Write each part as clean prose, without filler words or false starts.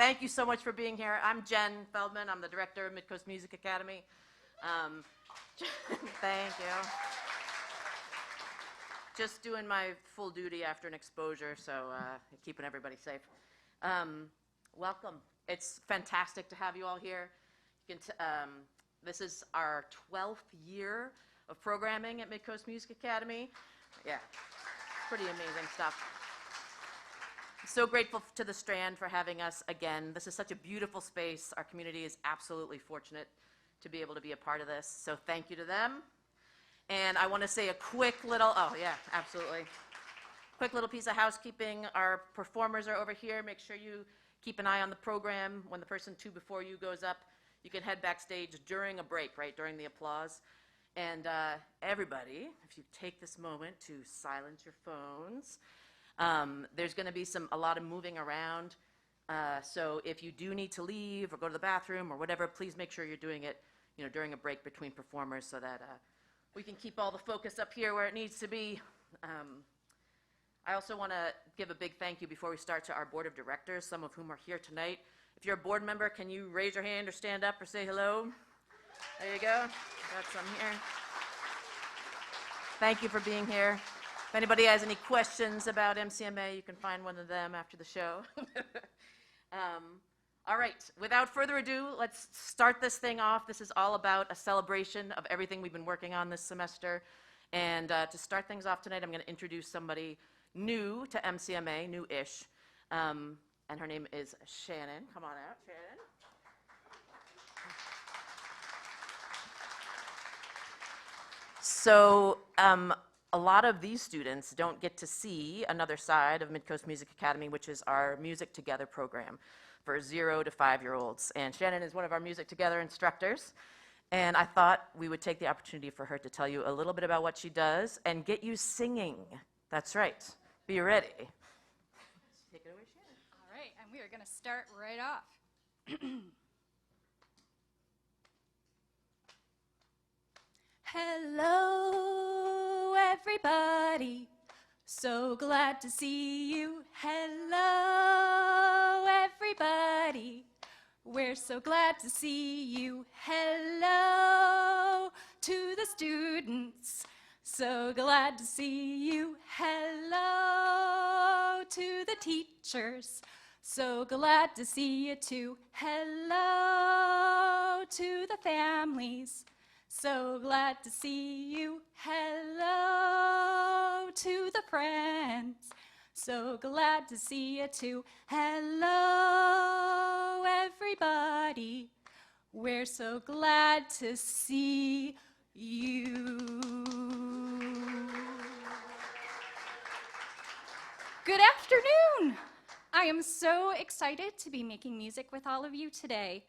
Thank you so much for being here. I'm Jen Feldman. I'm the director of Midcoast Music Academy. Thank you. Just doing my full duty after an exposure, so keeping everybody safe. Welcome. It's fantastic to have you all here. You can this is our 12th year of programming at Midcoast Music Academy. Yeah, pretty amazing stuff. So grateful to the Strand for having us again. This is such a beautiful space. Our community is absolutely fortunate to be able to be a part of this. So thank you to them. And I want to say a quick little, oh yeah, absolutely. Quick little piece of housekeeping. Our performers are over here. Make sure you keep an eye on the program. When the person two before you goes up, you can head backstage during a break, right, during the applause. And everybody, if you take this moment to silence your phones, there's going to be a lot of moving around. So if you do need to leave or go to the bathroom or whatever, please make sure you're doing it, during a break between performers so that we can keep all the focus up here where it needs to be. I also want to give a big thank you before we start to our board of directors, some of whom are here tonight. If you're a board member, can you raise your hand or stand up or say hello? There you go. Got some here. Thank you for being here. If anybody has any questions about MCMA, you can find one of them after the show. All right, without further ado, let's start this thing off. This is all about a celebration of everything we've been working on this semester. And to start things off tonight, I'm going to introduce somebody new to MCMA, new-ish. And her name is Shannon. Come on out, Shannon. So a lot of these students don't get to see another side of Midcoast Music Academy, which is our Music Together program for 0 to 5-year-olds. And Shannon is one of our Music Together instructors. And I thought we would take the opportunity for her to tell you a little bit about what she does and get you singing. That's right. Be ready. Take it away, Shannon. All right, and we are going to start right off. Hello, everybody. So glad to see you. Hello, everybody. We're so glad to see you. Hello to the students. So glad to see you. Hello to the teachers. So glad to see you too. Hello to the families. So glad to see you. Hello to the friends. So glad to see you too. Hello, everybody. We're so glad to see you. Good afternoon. I am so excited to be making music with all of you today.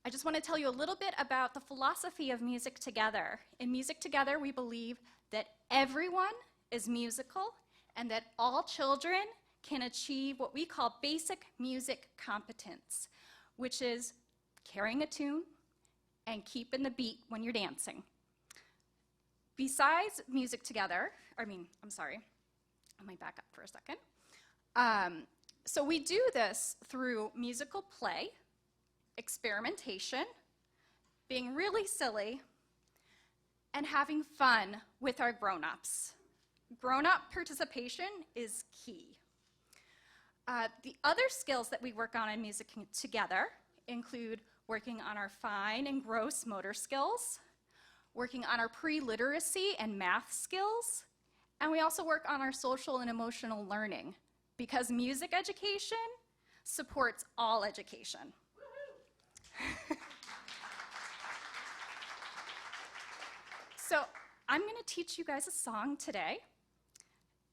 I just want to tell you a little bit about the philosophy of Music Together. In Music Together, we believe that everyone is musical and that all children can achieve what we call basic music competence, which is carrying a tune and keeping the beat when you're dancing. Besides Music Together, let me back up for a second. So we do this through musical play, experimentation, being really silly, and having fun with our grown-ups. Grown-up participation is key. The other skills that we work on in Music Together include working on our fine and gross motor skills, working on our pre-literacy and math skills, and we also work on our social and emotional learning, because music education supports all education. So I'm going to teach you guys a song today.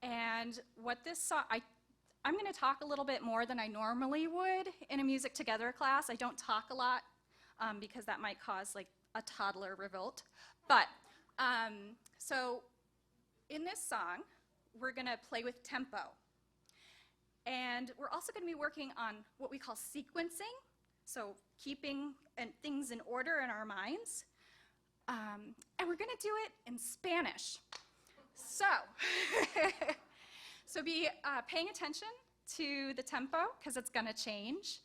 And what this song, I'm going to talk a little bit more than I normally would in a Music Together class. I don't talk a lot because that might cause like a toddler revolt. But so in this song, we're going to play with tempo. And we're also going to be working on what we call sequencing, so keeping things in order in our minds. And we're going to do it in Spanish. So be paying attention to the tempo, because it's going to change.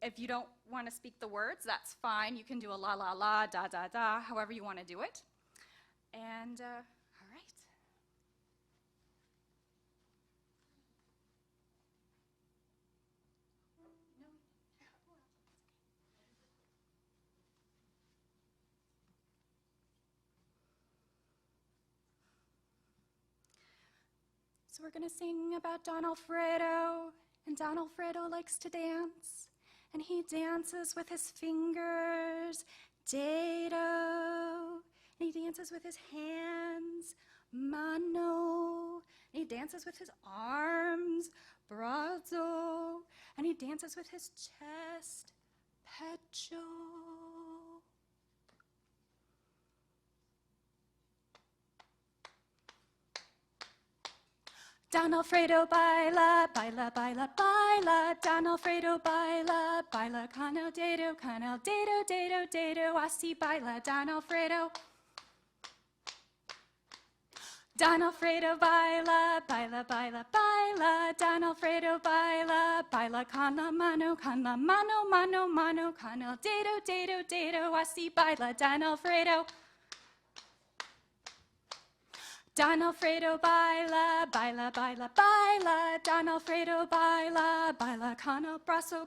If you don't want to speak the words, that's fine. You can do a la la la, da da da, however you want to do it. And all right. So we're gonna sing about Don Alfredo, and Don Alfredo likes to dance, and he dances with his fingers, dedo, and he dances with his hands, mano, and he dances with his arms, brazo, and he dances with his chest, pecho. Don Alfredo baila, baila, baila, baila. Don Alfredo baila, baila con el dedo, dedo, dedo, dedo. Así baila Don Alfredo. Don Alfredo baila, baila, baila, baila. Don Alfredo baila, baila con la mano, mano, mano. Con el dedo, dedo, dedo. Así baila Don Alfredo. Don Alfredo baila, baila, baila, baila. Don Alfredo baila, baila con el brazo,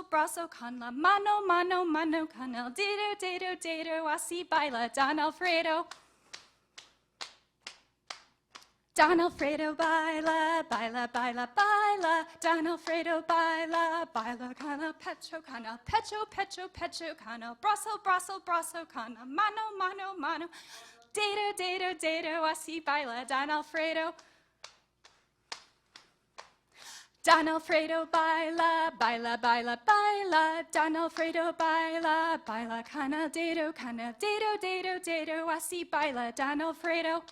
brazo. Con la mano, mano. Con el dedo, dedo, dedo. Así baila Don Alfredo. Don Alfredo baila, baila, baila, baila. Don Alfredo baila, baila con el pecho, pecho. Con el brazo. Con la mano. Dedo, dedo, así baila Don Alfredo. Don Alfredo baila, baila, baila, baila. Don Alfredo baila, baila con el dedo, dedo, así baila Don Alfredo.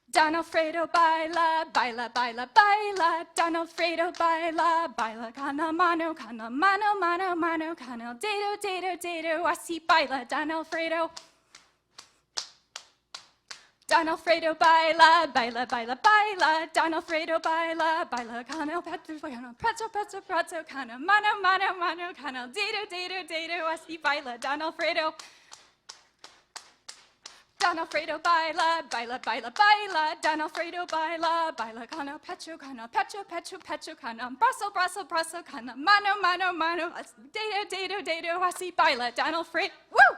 Don Alfredo baila, baila, baila, baila. Don Alfredo baila, baila con la mano, mano. Con el dedo, dedo, así baila Don Alfredo. Don Alfredo baila, baila, baila, baila. Don Alfredo baila, baila con el pecho, con el mano. Con el dedo, dedo, así baila Don Alfredo. Don Alfredo baila, baila, baila, baila. Don Alfredo baila, baila con el pecho, pecho. Con el brazo. Con la mano. Dedo, así baila Don Alfredo. Woo!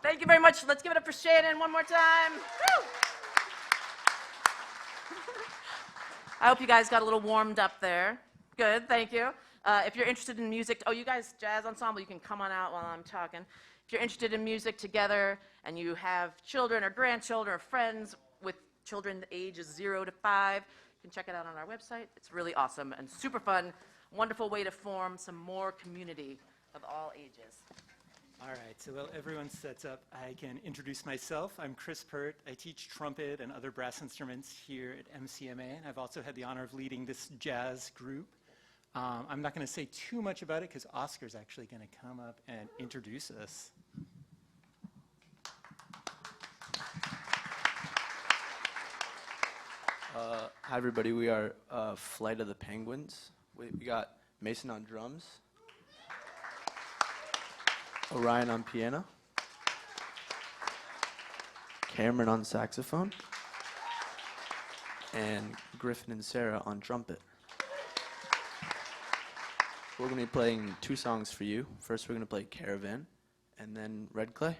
Thank you very much. Let's give it up for Shannon one more time. Woo! I hope you guys got a little warmed up there. Good, thank you. If you're interested in music, you guys, jazz ensemble, you can come on out while I'm talking. If you're interested in music together and you have children or grandchildren or friends with children ages 0 to 5, you can check it out on our website. It's really awesome and super fun. Wonderful way to form some more community of all ages. All right, so while everyone sets up, I can introduce myself. I'm Chris Pert. I teach trumpet and other brass instruments here at MCMA, and I've also had the honor of leading this jazz group. I'm not going to say too much about it because Oscar's actually going to come up and introduce us. Hi, everybody. We are Flight of the Penguins. We got Mason on drums, Orion on piano, Cameron on saxophone, and Griffin and Sarah on trumpet. We're going to be playing 2 songs for you. First, we're going to play Caravan, and then Red Clay.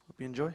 Hope you enjoy.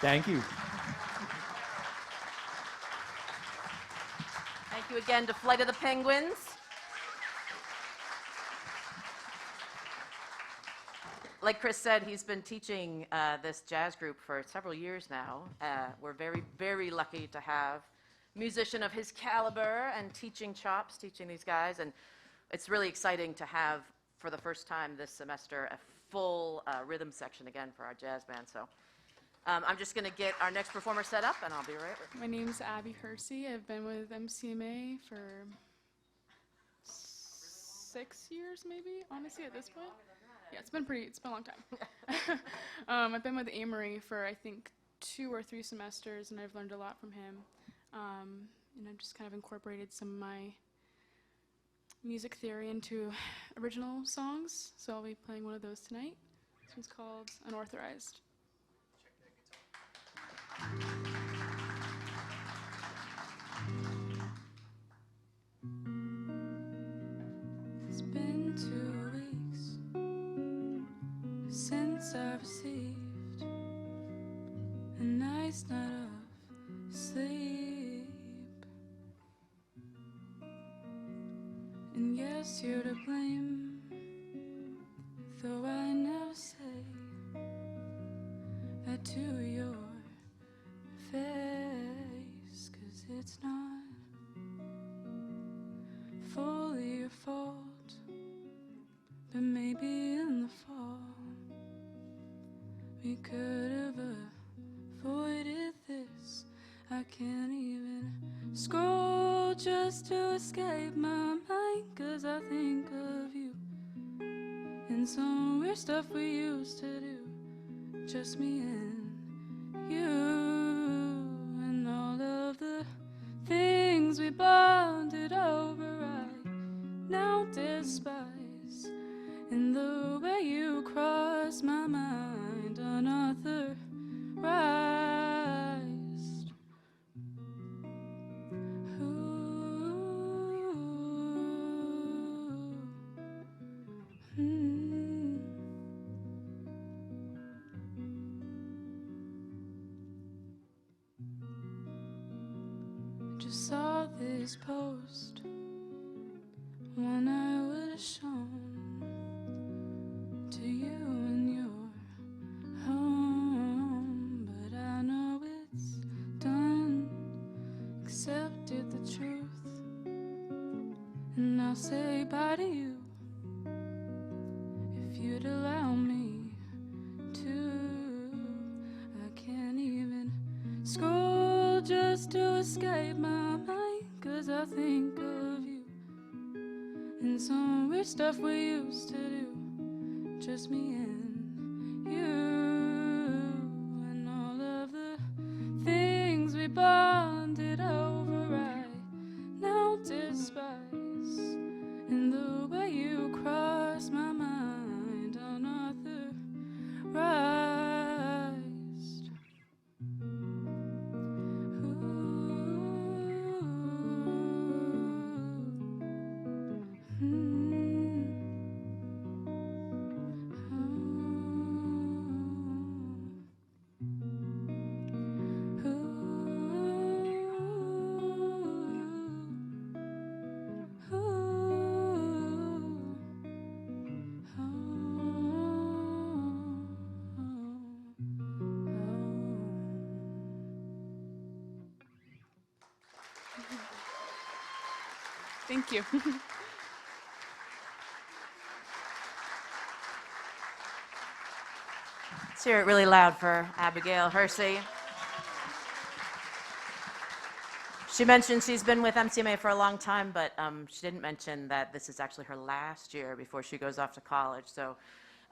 Thank you. Thank you again to Flight of the Penguins. Like Chris said, he's been teaching this jazz group for several years now. We're very, very lucky to have a musician of his caliber and teaching chops, teaching these guys. And it's really exciting to have, for the first time this semester, a full rhythm section again for our jazz band. So I'm just going to get our next performer set up, and I'll be right with you. My name's Abby Hersey. I've been with MCMA for 6 years, maybe, honestly, at this point. Yeah, it's been a long time. I've been with Amory for, I think, 2 or 3 semesters, and I've learned a lot from him. And I've just kind of incorporated some of my music theory into original songs, so I'll be playing one of those tonight. This one's called Unauthorized. It's been 2 weeks since I received a night's night of sleep. And yes, you're to blame, though I never say that to your face, 'cause it's not fully your fault, but maybe in the fall we could have avoided this. I can't even scroll just to escape my mind, 'cause I think of you and some weird stuff we used to do, just me and you, and all of the things we bonded over I now despise, and the way you cross my mind unauthorized. Just saw this post, one I would have shown to you in your home, but I know it's done. Accepted the truth, and I'll say bye to you if you'd allow me to. I can't even scroll just to escape my mind, 'cause I think of you and some weird stuff we used to do, just me and you, and all of the things we bonded over I now despise, and the way you cross my mind unauthorized. Thank you. Let's hear it really loud for Abigail Hersey. She mentioned she's been with MCMA for a long time, but she didn't mention that this is actually her last year before she goes off to college. So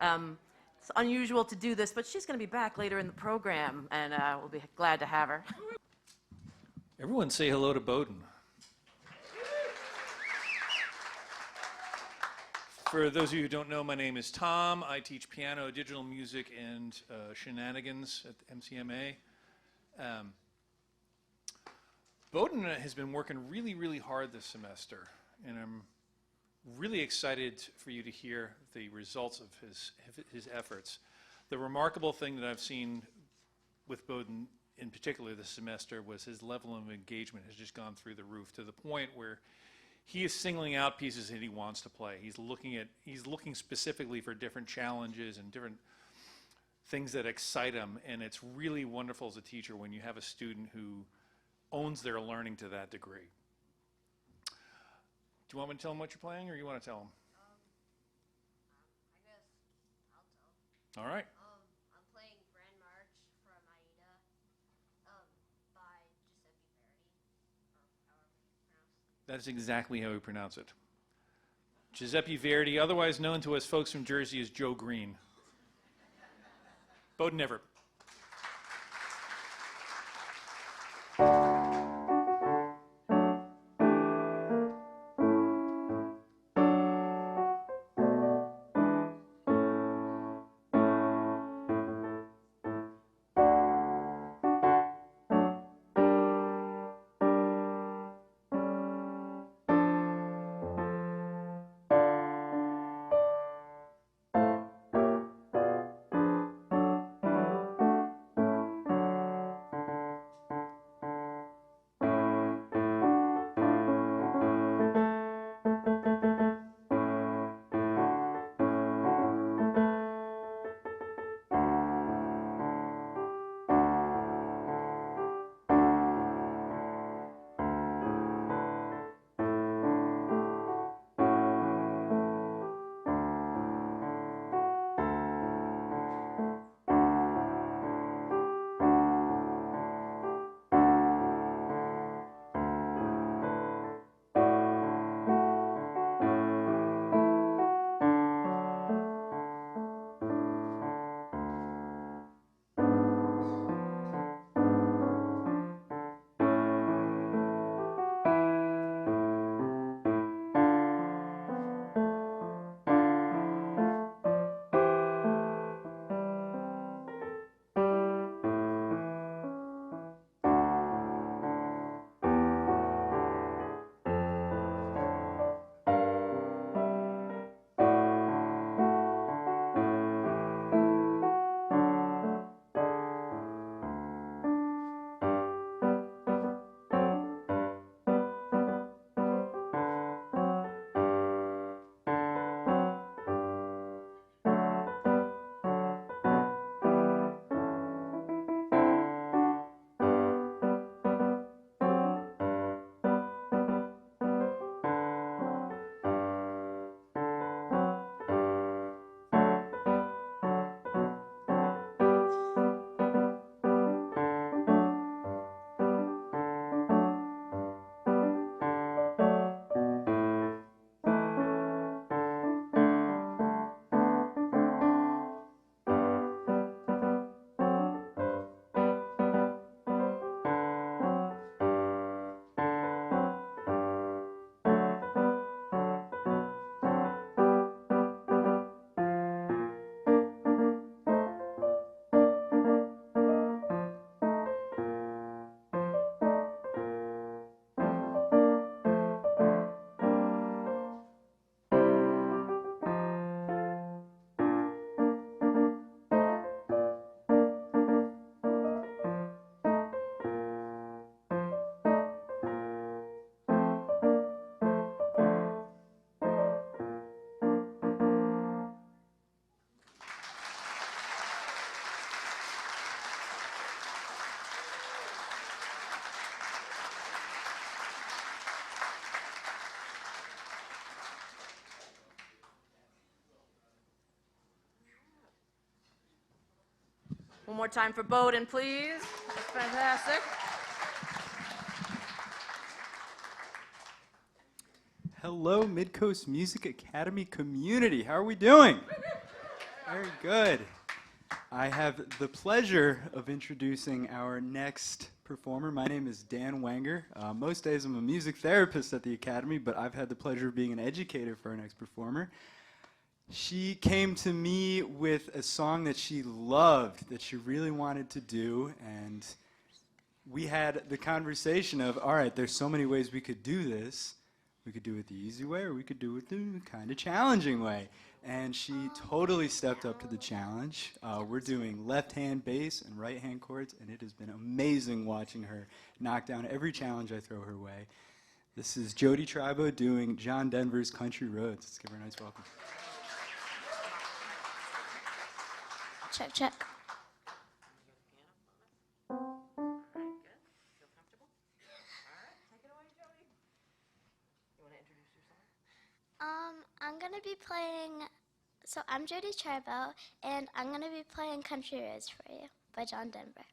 it's unusual to do this, but she's going to be back later in the program, and we'll be glad to have her. Everyone say hello to Bowden. For those of you who don't know, my name is Tom. I teach piano, digital music, and shenanigans at the MCMA. Bowden has been working really, really hard this semester, and I'm really excited for you to hear the results of his efforts. The remarkable thing that I've seen with Bowden in particular this semester was his level of engagement has just gone through the roof to the point where he is singling out pieces that he wants to play. He's looking specifically for different challenges and different things that excite him, and it's really wonderful as a teacher when you have a student who owns their learning to that degree. Do you want me to tell him what you're playing, or you want to tell him? I guess I'll tell. All right. I'm playing Grand March from Aida, by Giuseppe Verdi, or however you pronounce it. That is exactly how we pronounce it. Giuseppe Verdi, otherwise known to us folks from Jersey as Joe Green. Bowden Everett. One more time for Bowden, please. That's fantastic. Hello, Midcoast Music Academy community. How are we doing? Very good. I have the pleasure of introducing our next performer. My name is Dan Wenger. Most days I'm a music therapist at the Academy, but I've had the pleasure of being an educator for our next performer. She came to me with a song that she loved, that she really wanted to do, and we had the conversation of, all right, there's so many ways we could do this. We could do it the easy way, or we could do it the kind of challenging way. and she totally stepped up to the challenge. We're doing left-hand bass and right-hand chords, and it has been amazing watching her knock down every challenge I throw her way. This is Jody Tribo doing John Denver's Country Roads. Let's give her a nice welcome. Check, check. I'm gonna be playing. So I'm Jody Tribo, and I'm gonna be playing "Country Roads" for you by John Denver.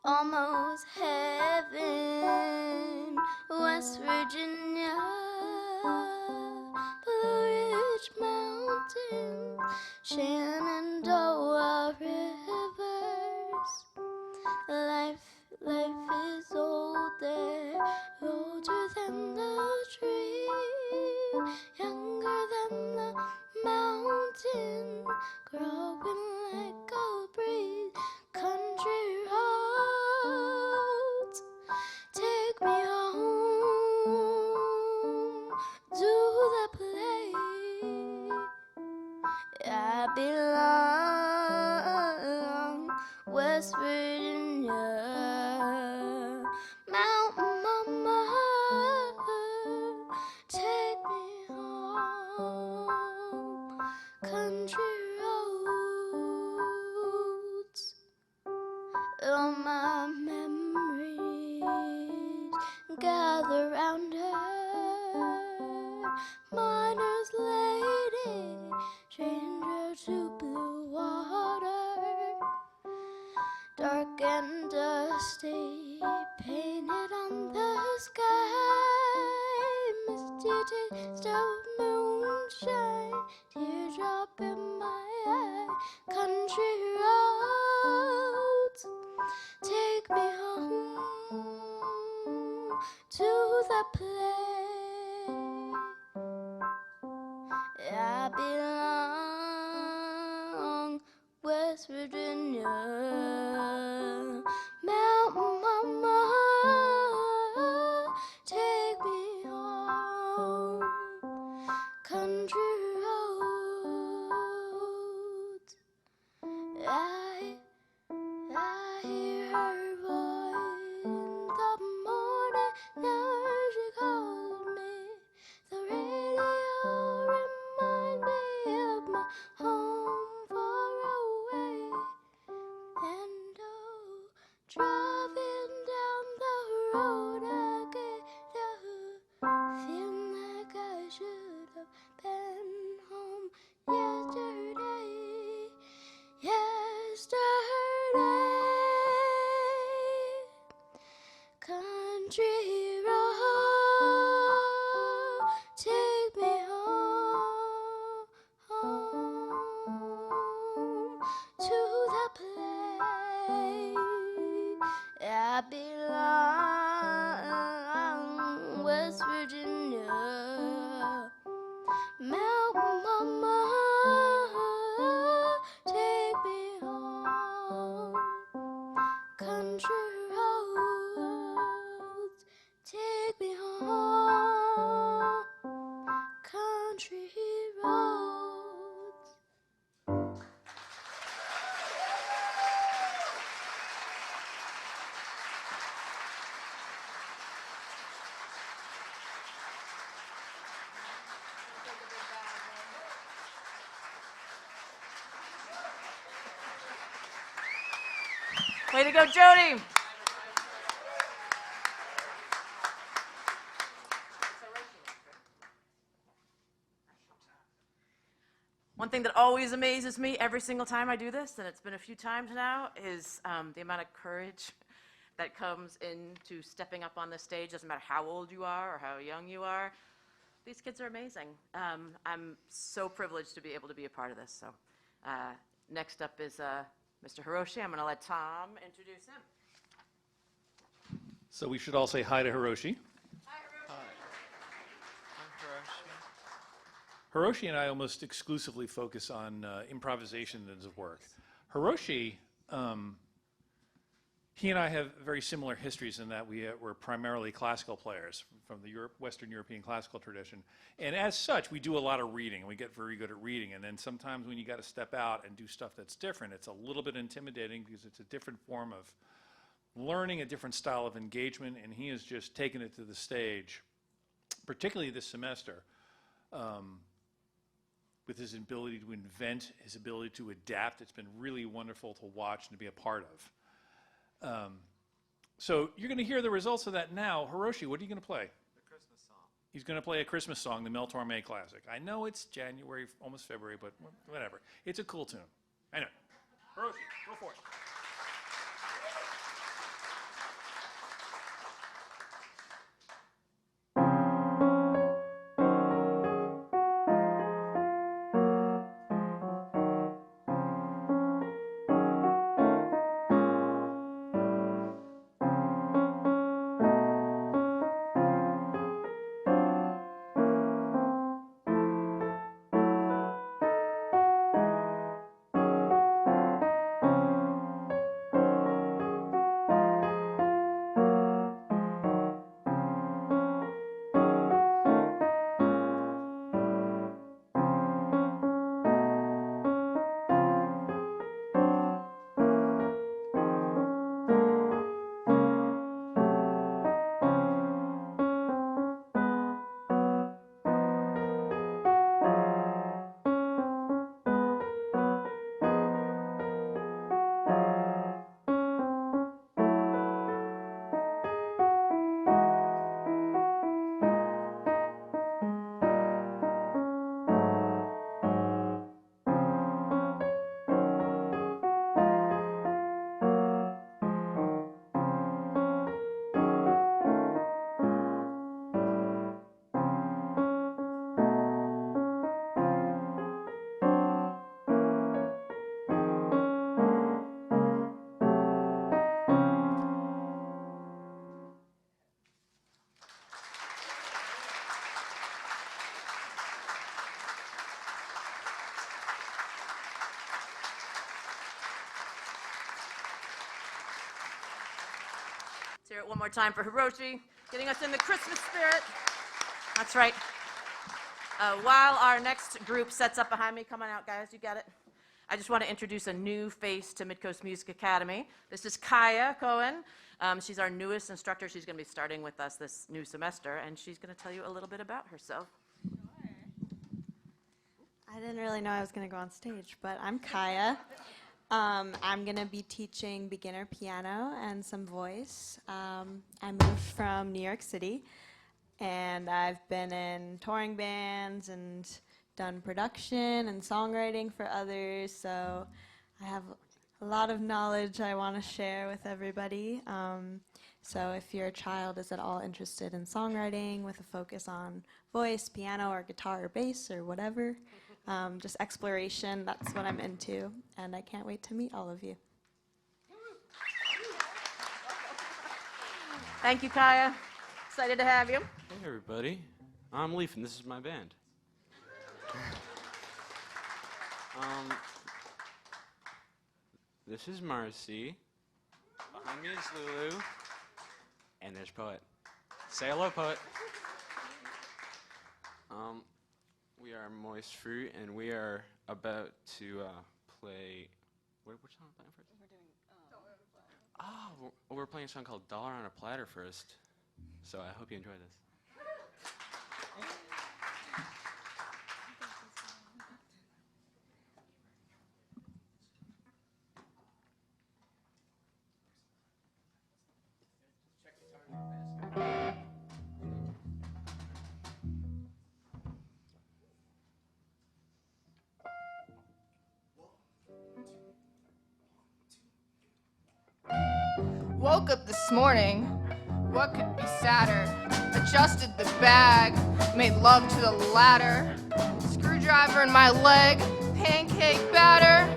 Almost heaven, West Virginia, Blue Ridge Mountains, Shenandoah rivers. Life is old there, older than the tree, younger than the mountain, growing like a breeze. Country roads, take me home to the place I belong, West Virginia, Mountain Mama, take me home, country roads. All my memories gather round her, miner's lady, stranger to blue water, dark and dusty, painted on the sky, misty taste of moonshine, teardrop in my eye, country roads, take me home to the place I belong, West Virginia, Mountain Mama, take me home, country roads. I hear her voice in the morning, now she calls me. The radio remind me of my home far away. And oh, driving down the road again, feeling like I should have been home yesterday. Country road, take me home to the place I belong, West Virginia, Mountain Mama, take me home, country roads, take me home, country roads. Way to go, Jody. One thing that always amazes me every single time I do this, and it's been a few times now, is the amount of courage that comes into stepping up on the stage. Doesn't matter how old you are or how young you are. These kids are amazing. I'm so privileged to be able to be a part of this. So next up is Mr. Hiroshi. I'm going to let Tom introduce him. So we should all say hi to Hiroshi. Hiroshi and I almost exclusively focus on improvisation in his work. Hiroshi, he and I have very similar histories in that we're primarily classical players from the Western European classical tradition. And as such, we do a lot of reading, and we get very good at reading. And then sometimes when you got to step out and do stuff that's different, it's a little bit intimidating because it's a different form of learning, a different style of engagement, and he has just taken it to the stage, particularly this semester, with his ability to invent, his ability to adapt. It's been really wonderful to watch and to be a part of. So you're going to hear the results of that now. Hiroshi, what are you going to play? The Christmas song. He's going to play a Christmas song, the Mel Torme classic. I know it's January, almost February, but whatever. It's a cool tune. I know. Hiroshi, go for it. Let's hear it one more time for Hiroshi, getting us in the Christmas spirit. That's right. While our next group sets up behind me, come on out, guys, you got it. I just want to introduce a new face to Midcoast Music Academy. This is Kaya Cohen. She's our newest instructor. She's going to be starting with us this new semester, and she's going to tell you a little bit about herself. I didn't really know I was going to go on stage, but I'm Kaya. I'm going to be teaching beginner piano and some voice. I moved from New York City, and I've been in touring bands and done production and songwriting for others, so I have a lot of knowledge I want to share with everybody. So if your child is at all interested in songwriting with a focus on voice, piano, or guitar or bass or whatever, just exploration, that's what I'm into, and I can't wait to meet all of you. Thank you, Kaya. Excited to have you. Hey everybody, I'm Leaf and this is my band. This is Marcy. Behind me is Lulu. And there's Poet. Say hello, Poet. We are Moist Fruit, and we are about to play. Which song are we playing first? We're doing. We're playing a song called "Dollar on a Platter" first. So I hope you enjoy this. Woke up this morning, what could be sadder? Adjusted the bag, made love to the ladder. Screwdriver in my leg, pancake batter.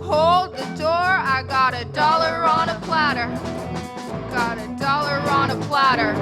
Hold the door, I got $1 on a platter. Got $1 dollar on a platter.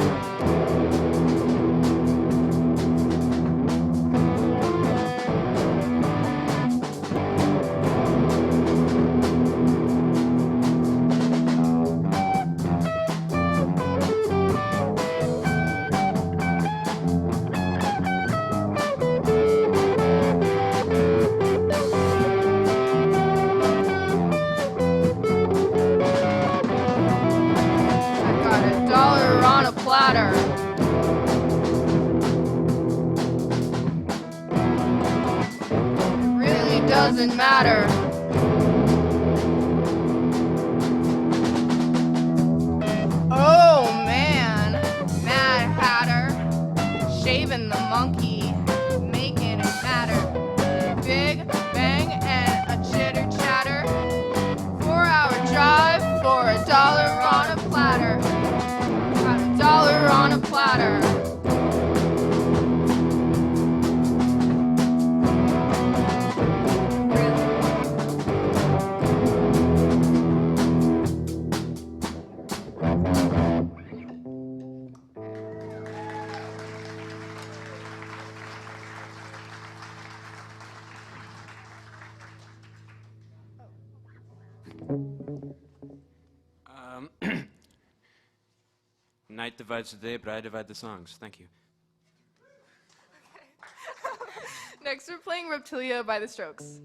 I got a dollar on a platter. It really doesn't matter. Oh man, Mad Hatter, shaving the monkey, making it matter. Big bang and a chitter chatter. 4-hour drive for a dollar on a platter. Got a dollar on a platter. Night divides the day, but I divide the songs. Thank you. Next, we're playing Reptilia by The Strokes.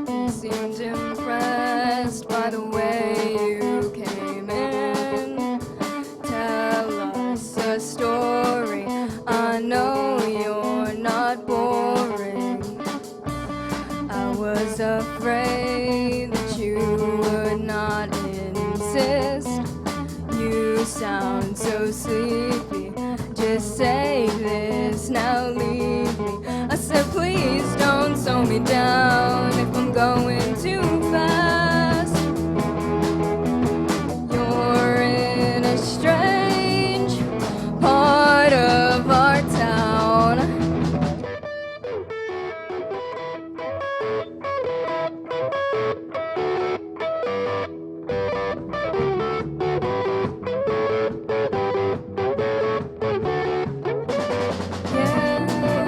You seemed impressed by the way you came in. Tell us a story. I know you're not boring. I was afraid that you would not insist. You sound so sleepy. Just say this, now leave me. I said, please don't slow me down if I'm going too fast. You're in a strange part of our town.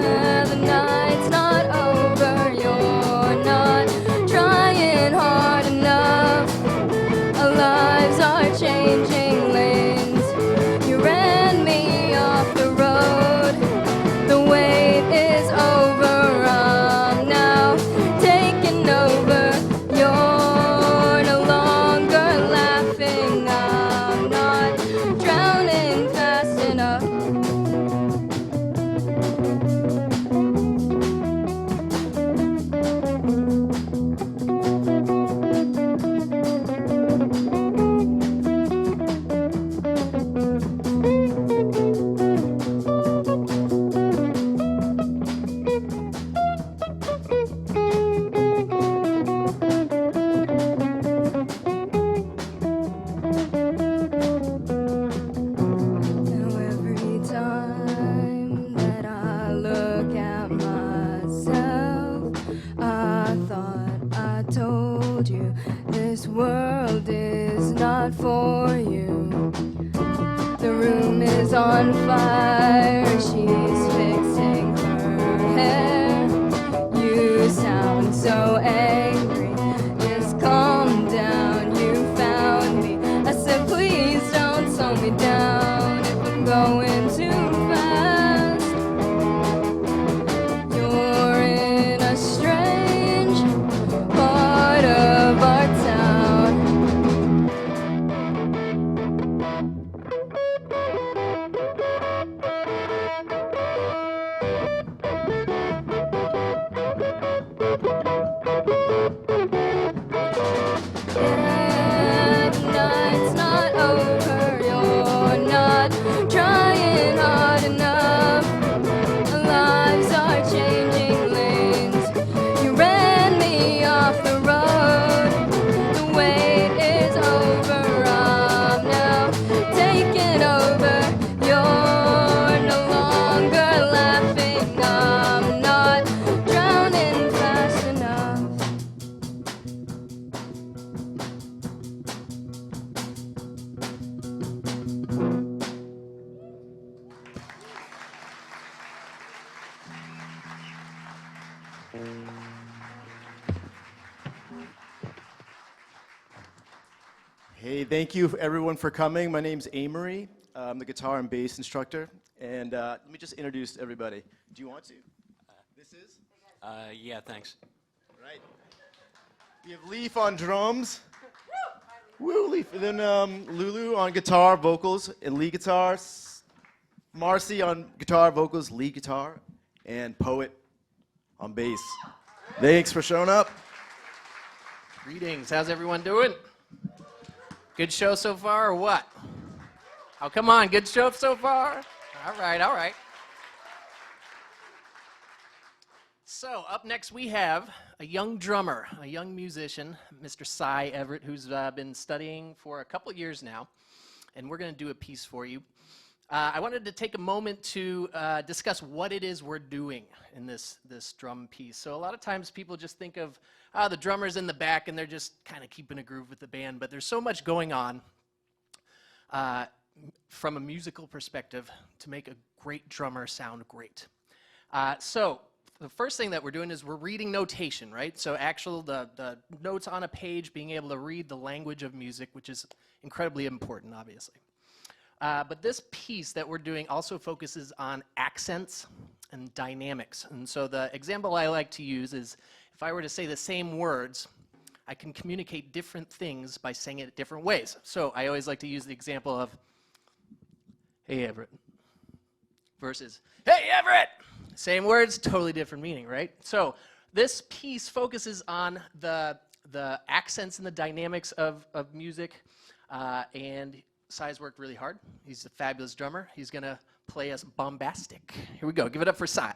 Yeah, the night's not over. You're not trying hard enough. Our lives are changing lanes. You ran me off the road. The wait is over. I'm now taking over. You're no longer laughing. I'm not drowning fast enough. Now every time that I look at myself, I thought I told you this world is not for you. The room is on fire, she's fixing her hair. You sound so angry, just calm down, you found me. I said, please don't slow me down if I'm going too fast. Hey, thank you everyone for coming. My name's Amory. I'm the guitar and bass instructor. And let me just introduce everybody. Do you want to? This is? Yeah, thanks. All right. We have Leaf on drums. Woo, Leaf. And then Lulu on guitar, vocals, and lead guitar. Marcy on guitar, vocals, lead guitar, and Poet on bass. Thanks for showing up. Greetings. How's everyone doing? Good show so far, or what? Oh, come on. Good show so far? All right, all right. So, up next we have a young drummer, a young musician, Mr. Cy Everett, who's been studying for a couple years now, and we're going to do a piece for you. I wanted to take a moment to discuss what it is we're doing in this drum piece. So a lot of times people just think of the drummer's in the back and they're just kind of keeping a groove with the band, but there's so much going on from a musical perspective to make a great drummer sound great. So the first thing that we're doing is we're reading notation, right? So the notes on a page, being able to read the language of music, which is incredibly important, obviously. But this piece that we're doing also focuses on accents and dynamics. And so the example I like to use is if I were to say the same words, I can communicate different things by saying it different ways. So I always like to use the example of, hey, Everett, versus, hey, Everett! Same words, totally different meaning, right? So this piece focuses on the accents and the dynamics of music, and Cy's worked really hard. He's a fabulous drummer. He's going to play us bombastic. Here we go. Give it up for Cy.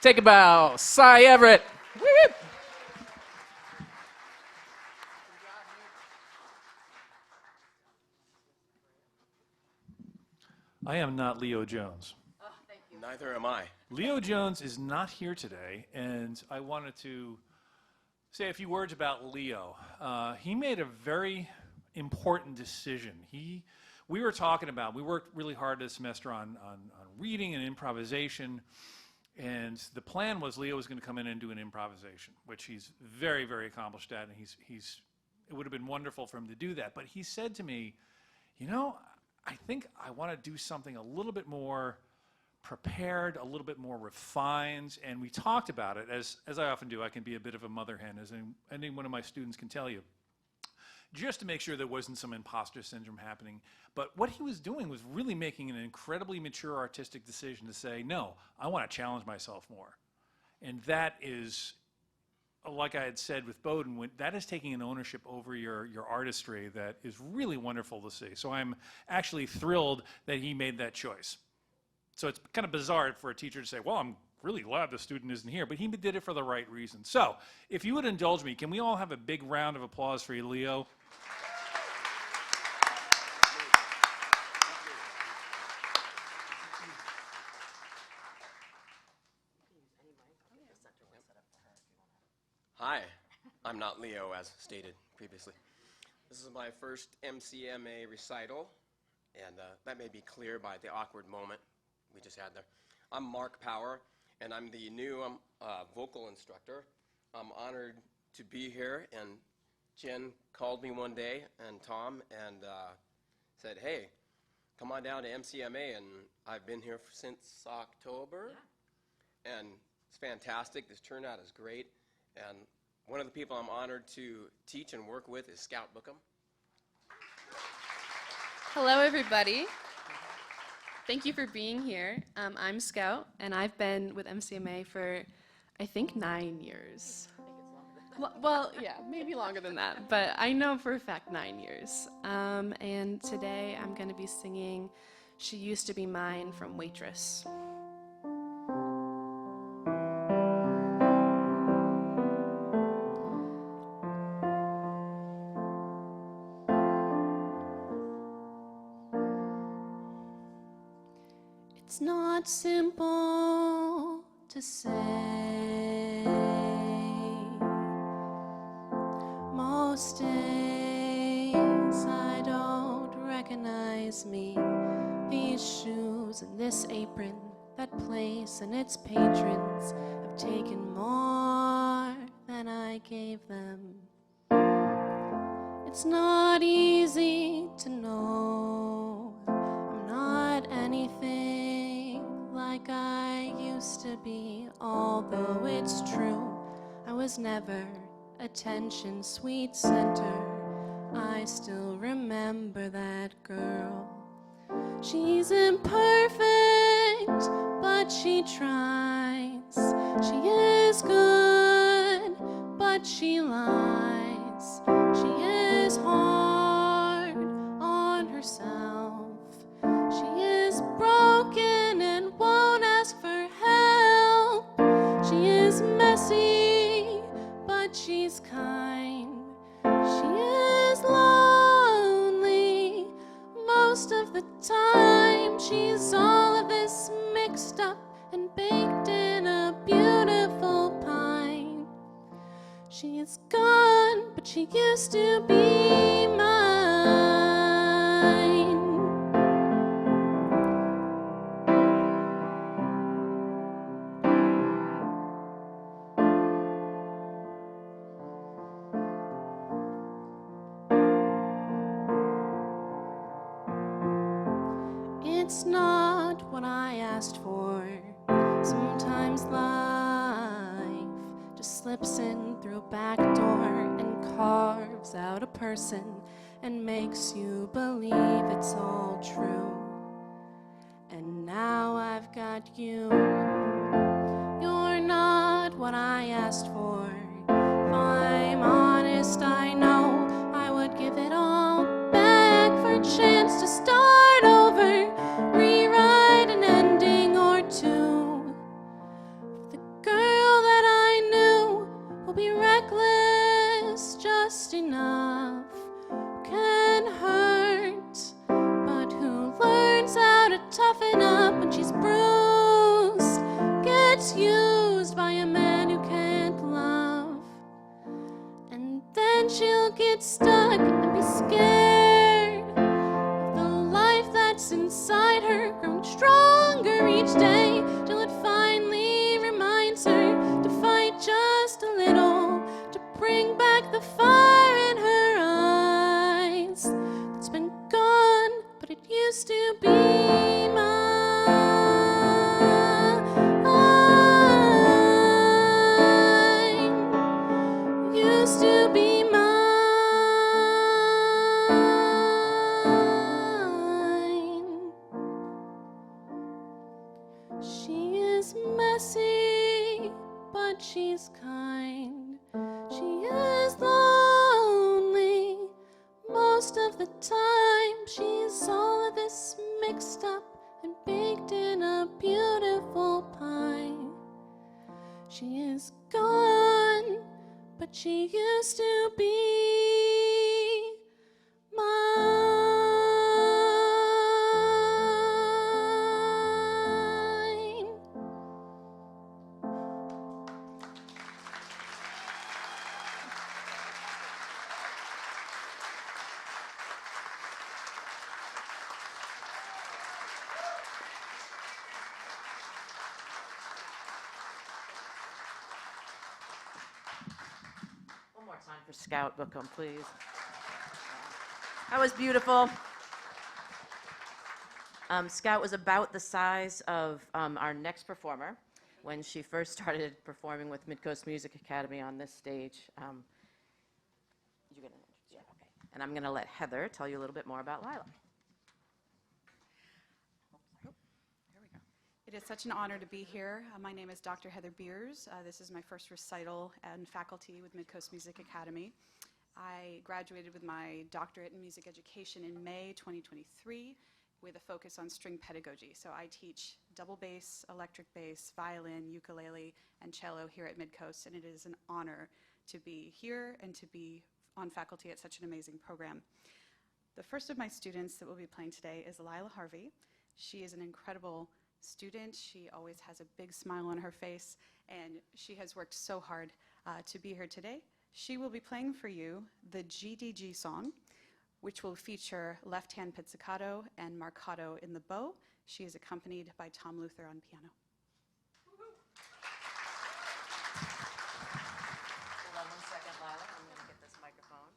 Take a bow. Cy Everett. Woo-hoo. I am not Leo Jones. Neither am I. Leo Jones is not here today, and I wanted to say a few words about Leo. He made a very important decision. We worked really hard this semester on reading and improvisation, and the plan was Leo was going to come in and do an improvisation, which he's very, very accomplished at, and it would have been wonderful for him to do that. But he said to me, you know, I think I want to do something a little bit more prepared, a little bit more refined, and we talked about it. As I often do, I can be a bit of a mother hen, as any one of my students can tell you. just to make sure there wasn't some imposter syndrome happening. But what he was doing was really making an incredibly mature artistic decision to say, no, I want to challenge myself more. And that is, like I had said with Bowden, that is taking an ownership over your artistry that is really wonderful to see. So I'm actually thrilled that he made that choice. So it's kind of bizarre for a teacher to say, well, I'm really glad the student isn't here, but he did it for the right reason. So if you would indulge me, can we all have a big round of applause for Leo? Hi, I'm not Leo, as stated previously. This is my first MCMA recital, and that may be clear by the awkward moment we just had there. I'm Mark Power, and I'm the new vocal instructor. I'm honored to be here, and Jen called me one day, and Tom, and said, hey, come on down to MCMA, and I've been here since October, and it's fantastic. This turnout is great. And one of the people I'm honored to teach and work with is Scout Bookham. Hello, everybody. Thank you for being here. I'm Scout, and I've been with MCMA for, I think, 9 years. Well, yeah, maybe longer than that, but I know for a fact 9 years. And today I'm going to be singing She Used to Be Mine from Waitress. It's not simple to say. Most days I don't recognize me. These shoes and this apron, that place and its patrons have taken more than I gave them. It's not easy to know I'm not anything like I used to be, although it's true I was never attention sweet center. I still remember that girl. She's imperfect, but she tries. She is good, but she lies. She is hard on herself. She is broken and won't ask for help. She is messy, but she's kind. She is lonely most of the time. She's all of this mixed up and baked in a beautiful pie. She is gone, but she used to be mine. It's not what I asked for. Sometimes life just slips in through a back door and carves out a person and makes you believe it's all true. And now I've got you. You're not what I asked for. If I'm honest, I know I would give it all back for a chance to start over, rewrite an ending or two. The girl that I knew will be reckless just enough, who can hurt, but who learns how to toughen up when she's bruised, gets used by a man who can't love. And then she'll get stuck and be scared of the life that's inside her, growing stronger each day till it finally reminds her to fight just a little, to bring back the fire in her eyes that's been gone, but it used to be mine. Used to be mine. messy, but she's kind. She is lonely most of the time. She's all of this mixed up and baked in a beautiful pie. She is gone, but she used to be mine. One more time for Scout Bookham, please. That was beautiful. Scout was about the size of our next performer when she first started performing with Midcoast Music Academy on this stage. You're gonna, yeah, okay. And I'm going to let Heather tell you a little bit more about Lila. It is such an honor to be here. My name is Dr. Heather Beers. This is my first recital and faculty with Midcoast Music Academy. I graduated with my doctorate in music education in May 2023 with a focus on string pedagogy. So I teach double bass, electric bass, violin, ukulele, and cello here at Midcoast, and it is an honor to be here and to be on faculty at such an amazing program. The first of my students that will be playing today is Lila Harvey. She is an incredible student. She always has a big smile on her face, and she has worked so hard to be here today. She will be playing for you the GDG song, which will feature left-hand pizzicato and marcato in the bow. She is accompanied by Tom Luther on piano. Hold on 1 second, Lila. I'm going to get this microphone.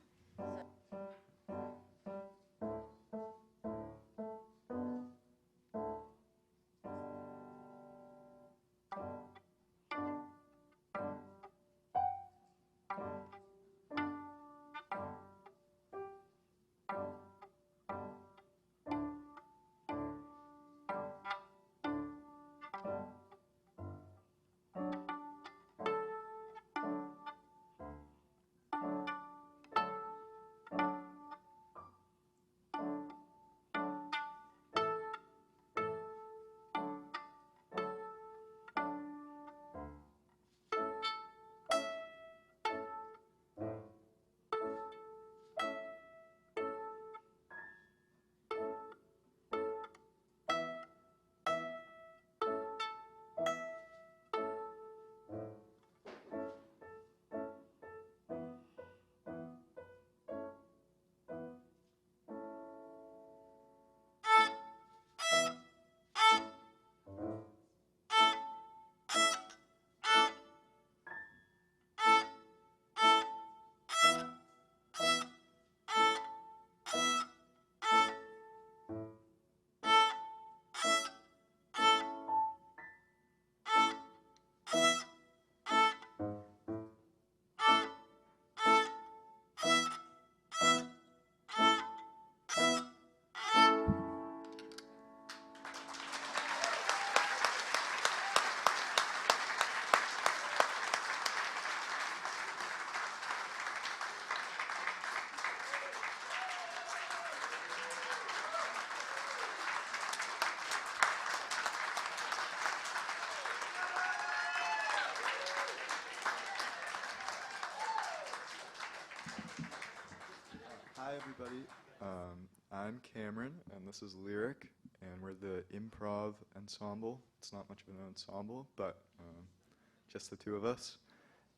Hi, everybody. I'm Cameron, and this is Lyric, and we're the improv ensemble. It's not much of an ensemble, but just the two of us,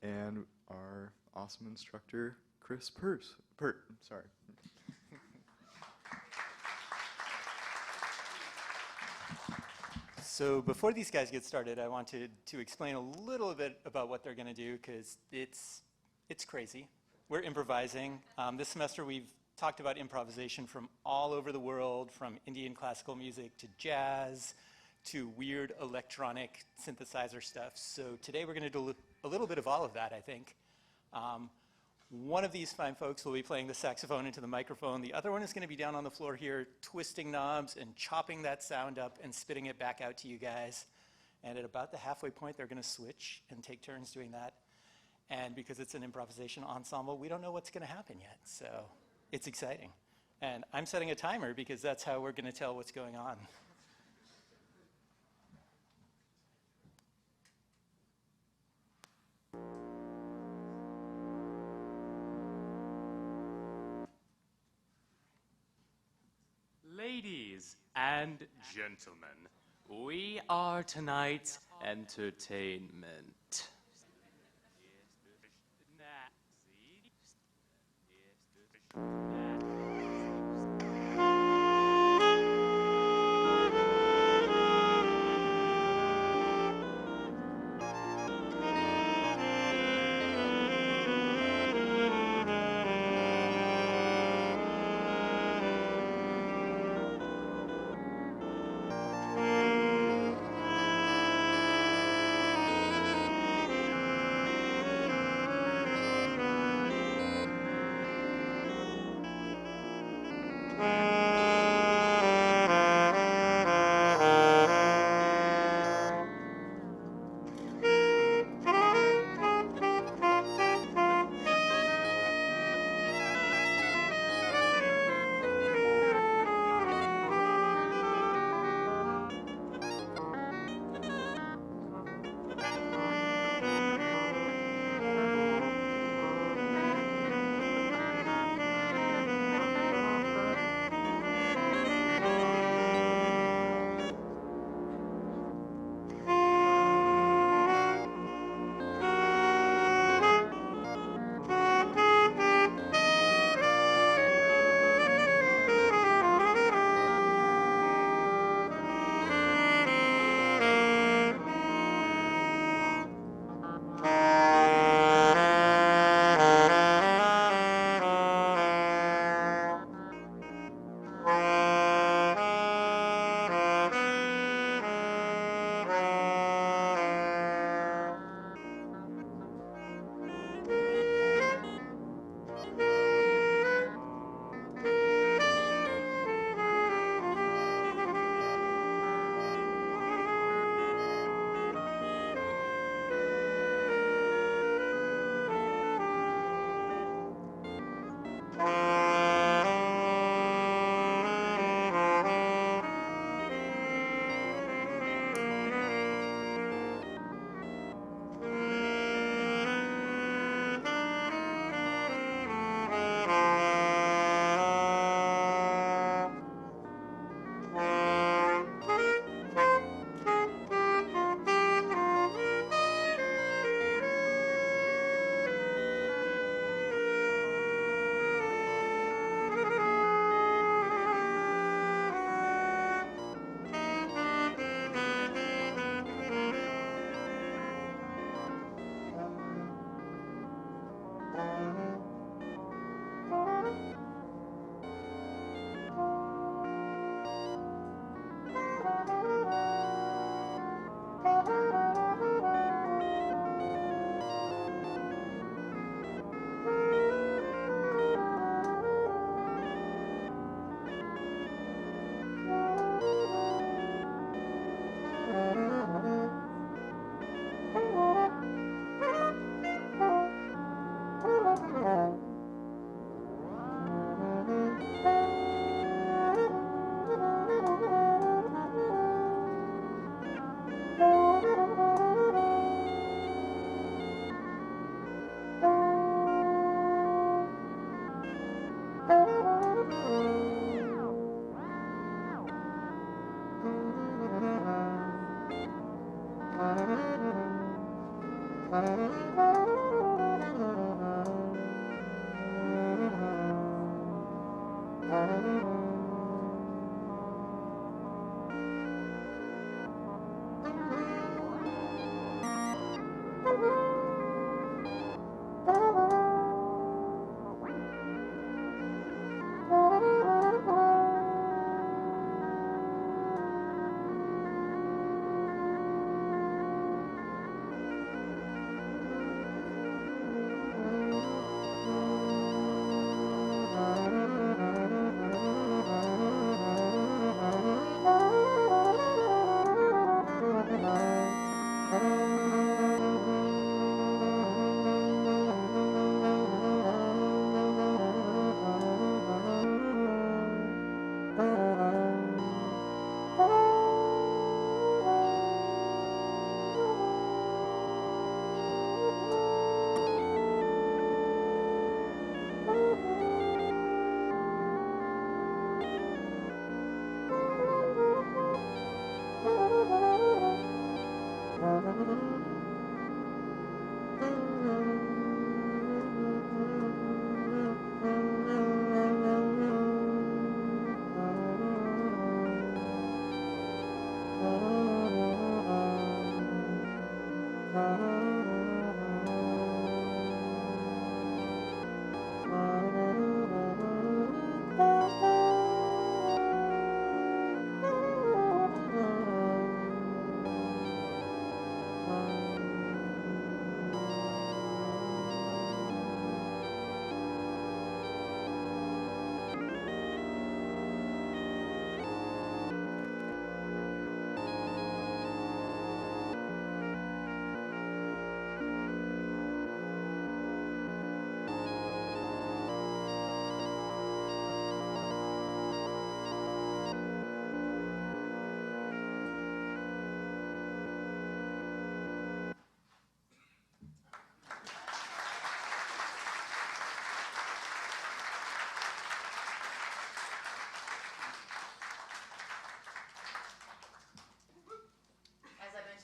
and our awesome instructor, Chris Pert. Sorry. So before these guys get started, I wanted to explain a little bit about what they're going to do, because it's crazy. We're improvising. This semester we've talked about improvisation from all over the world, from Indian classical music to jazz to weird electronic synthesizer stuff. So today we're going to do a little bit of all of that, I think. One of these fine folks will be playing the saxophone into the microphone. The other one is going to be down on the floor here twisting knobs and chopping that sound up and spitting it back out to you guys. And at about the halfway point, they're going to switch and take turns doing that. And because it's an improvisation ensemble, we don't know what's going to happen yet. So it's exciting. And I'm setting a timer because that's how we're going to tell what's going on. Ladies and gentlemen, we are tonight's entertainment.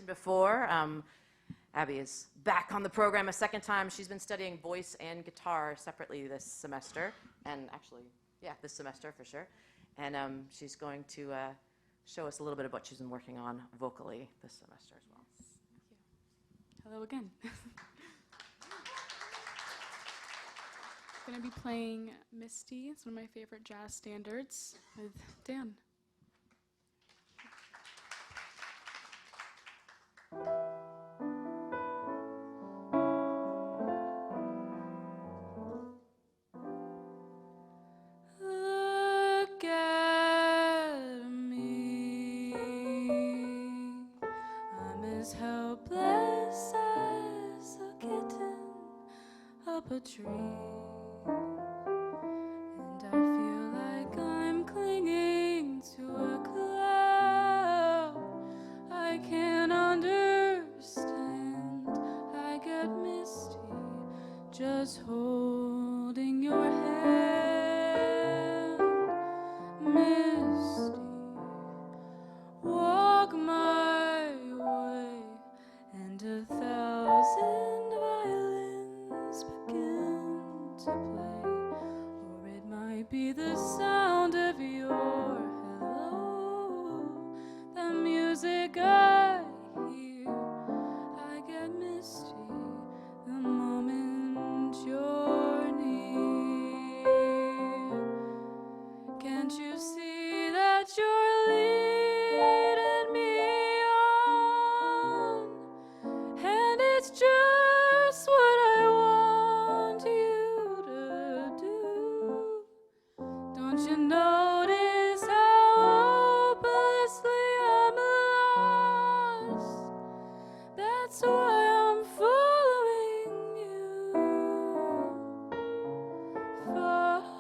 mentioned before, Abby is back on the program a second time. She's been studying voice and guitar separately this semester, and actually, yeah, this semester for sure. And she's going to show us a little bit of what she's been working on vocally this semester as well. Hello again. Gonna be playing Misty. It's one of my favorite jazz standards with Dan. Look at me. I'm as helpless as a kitten up a tree. And I feel like I'm clinging to a cloud. I can't understand. I get misty just holding your hand. Misty, walk my way, and 1,000 violins begin to play. Or it might be the sound of your hello, the music I hear. I get misty the moment you're near. Can't you see that you're leading me on? And it's just what I want you to do. Don't you notice how hopelessly I'm lost? That's why I'm following you.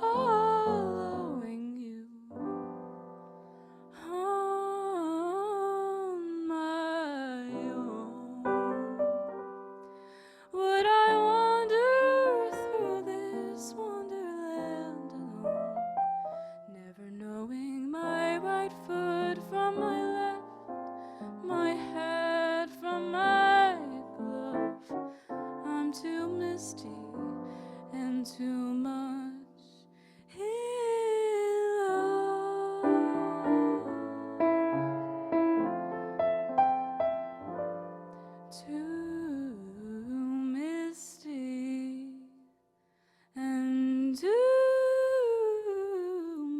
Following you on my own. Would I wander through this wonderland alone, never knowing my right foot from my left, my head from my glove? I'm too misty and too much in love. Too misty and too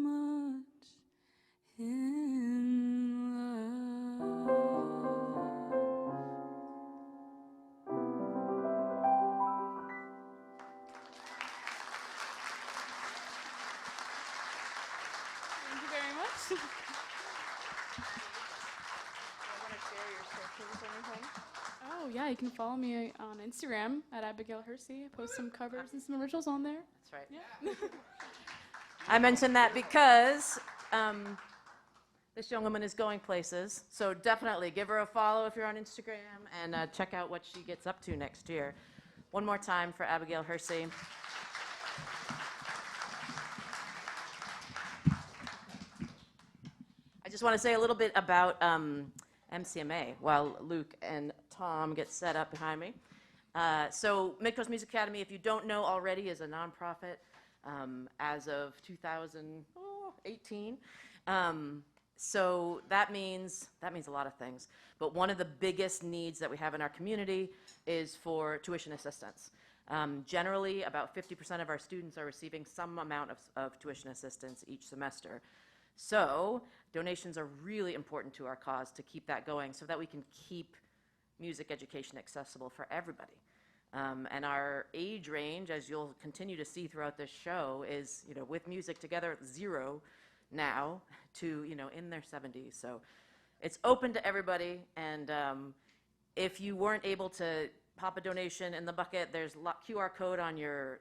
much in love. Thank you very much. Oh yeah, you can follow me on Instagram at Abigail Hersey. I post some covers and some originals on there. That's right. Yeah. I mentioned that because this young woman is going places, so definitely give her a follow if you're on Instagram, and check out what she gets up to next year. One more time for Abigail Hersey. I just want to say a little bit about MCMA while Luke and Tom get set up behind me. So Midcoast Music Academy, if you don't know already, is a nonprofit as of 2018. So that means a lot of things. But one of the biggest needs that we have in our community is for tuition assistance. Generally, about 50% of our students are receiving some amount of tuition assistance each semester. So donations are really important to our cause to keep that going so that we can keep music education accessible for everybody. And our age range, as you'll continue to see throughout this show, is, with music together, 0 now to, in their 70s. So it's open to everybody. And if you weren't able to pop a donation in the bucket, there's QR code on your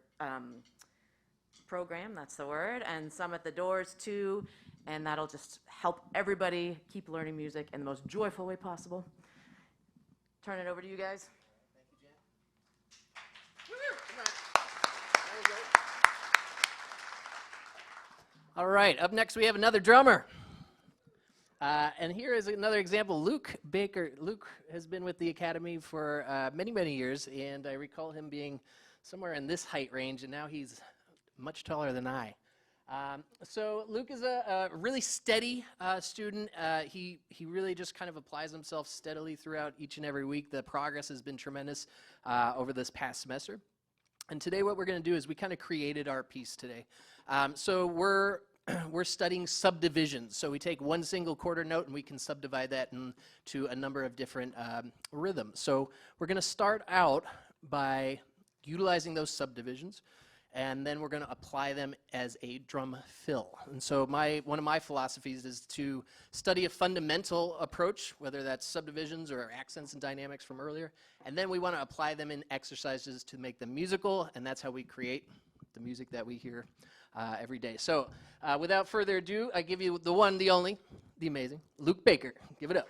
program, that's the word, and some at the doors too. And that'll just help everybody keep learning music in the most joyful way possible. Turn it over to you guys. All right, up next we have another drummer. And here is another example. Luke Baker. Luke has been with the Academy for many, many years, and I recall him being somewhere in this height range, and now he's much taller than I. So Luke is a really steady student. He really just kind of applies himself steadily throughout each and every week. The progress has been tremendous over this past semester. And today what we're going to do is we kind of created our piece today. So we're studying subdivisions. So we take one single quarter note and we can subdivide that into a number of different rhythms. So we're going to start out by utilizing those subdivisions, and then we're going to apply them as a drum fill. And so one of my philosophies is to study a fundamental approach, whether that's subdivisions or accents and dynamics from earlier, and then we want to apply them in exercises to make them musical, and that's how we create the music that we hear every day. So without further ado, I give you the one, the only, the amazing Luke Baker. Give it up.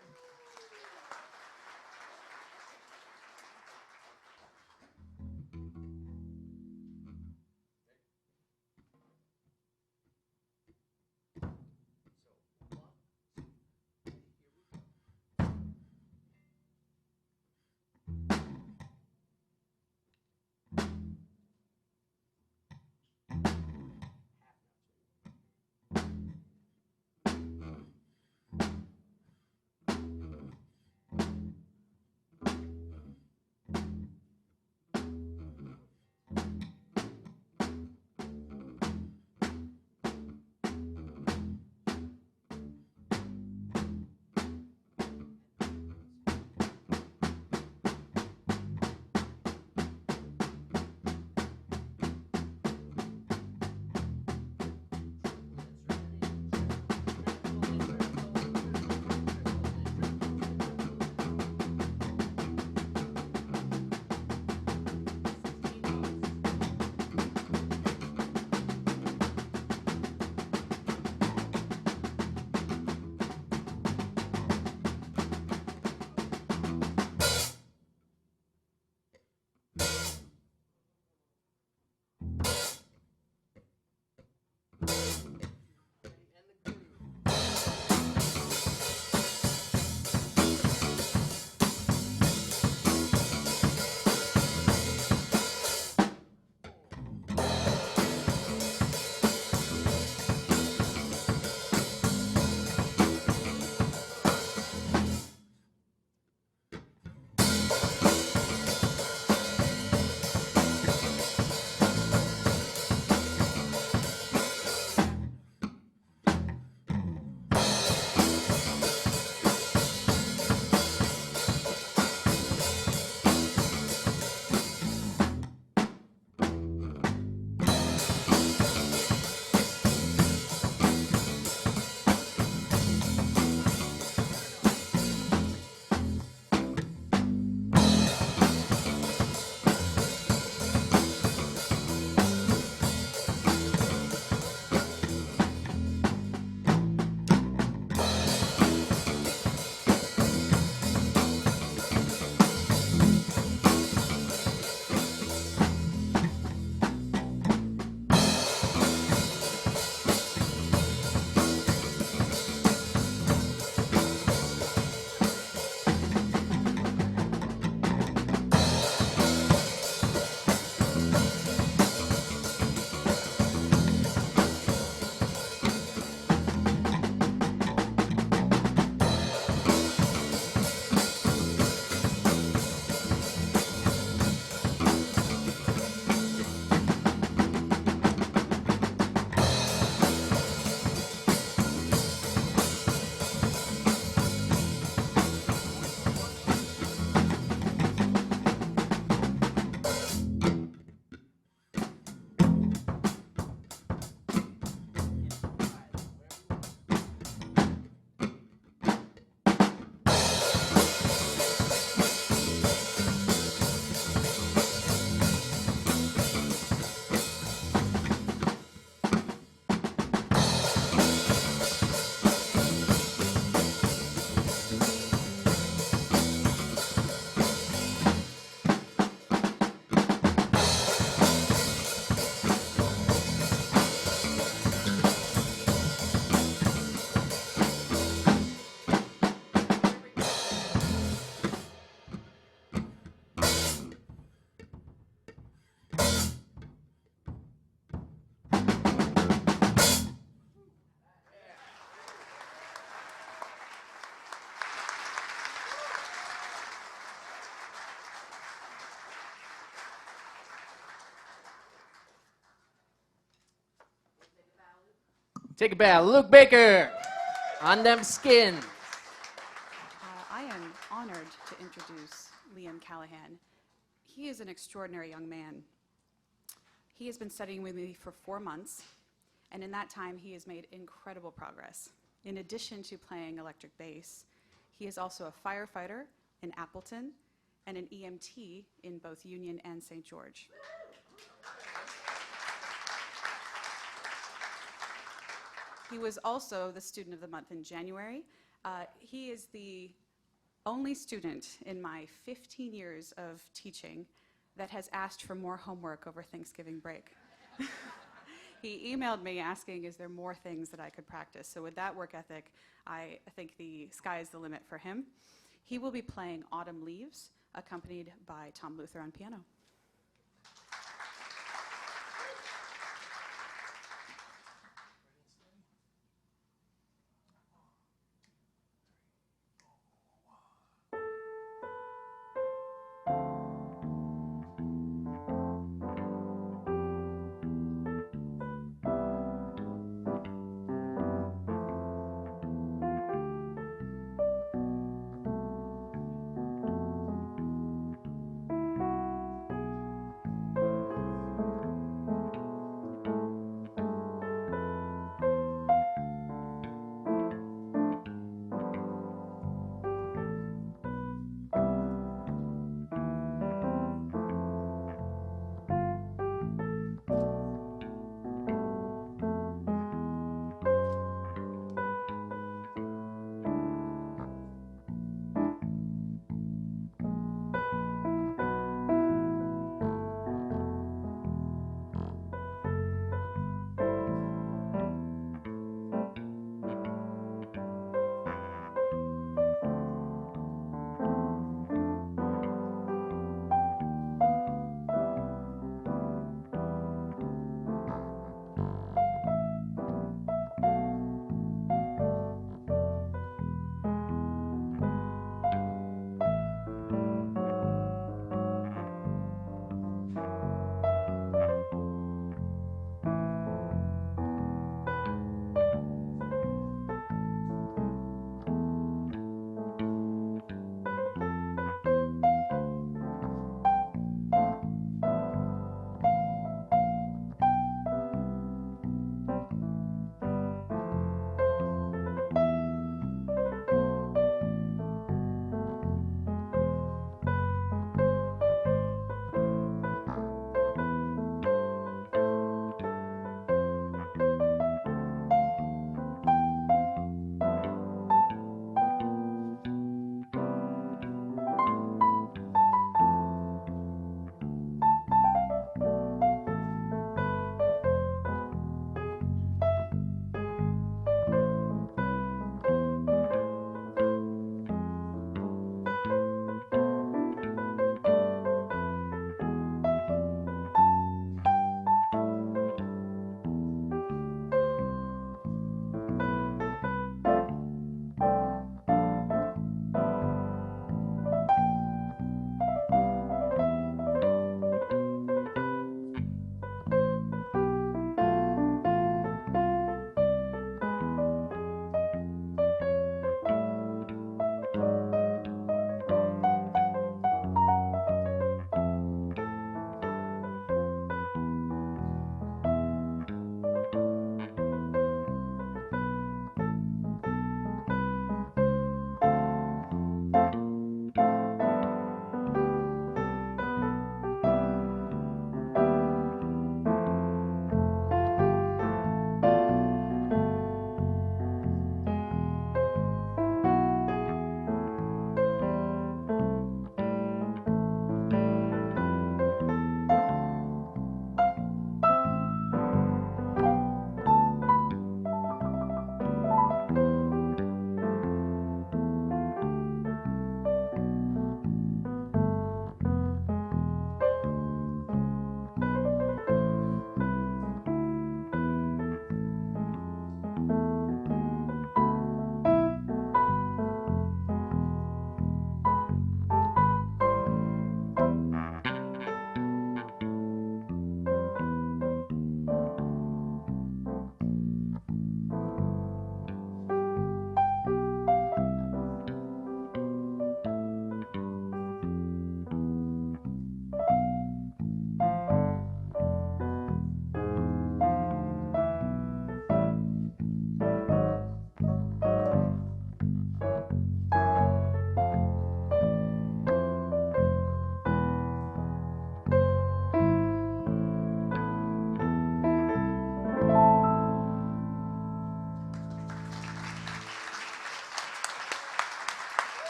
Take it back. Luke Baker on them skin. I am honored to introduce Liam Callahan. He is an extraordinary young man. He has been studying with me for 4 months, and in that time he has made incredible progress. In addition to playing electric bass, he is also a firefighter in Appleton and an EMT in both Union and St. George. He was also the Student of the Month in January. He is the only student in my 15 years of teaching that has asked for more homework over Thanksgiving break. He emailed me asking, is there more things that I could practice? So with that work ethic, I think the sky is the limit for him. He will be playing Autumn Leaves, accompanied by Tom Luther on piano.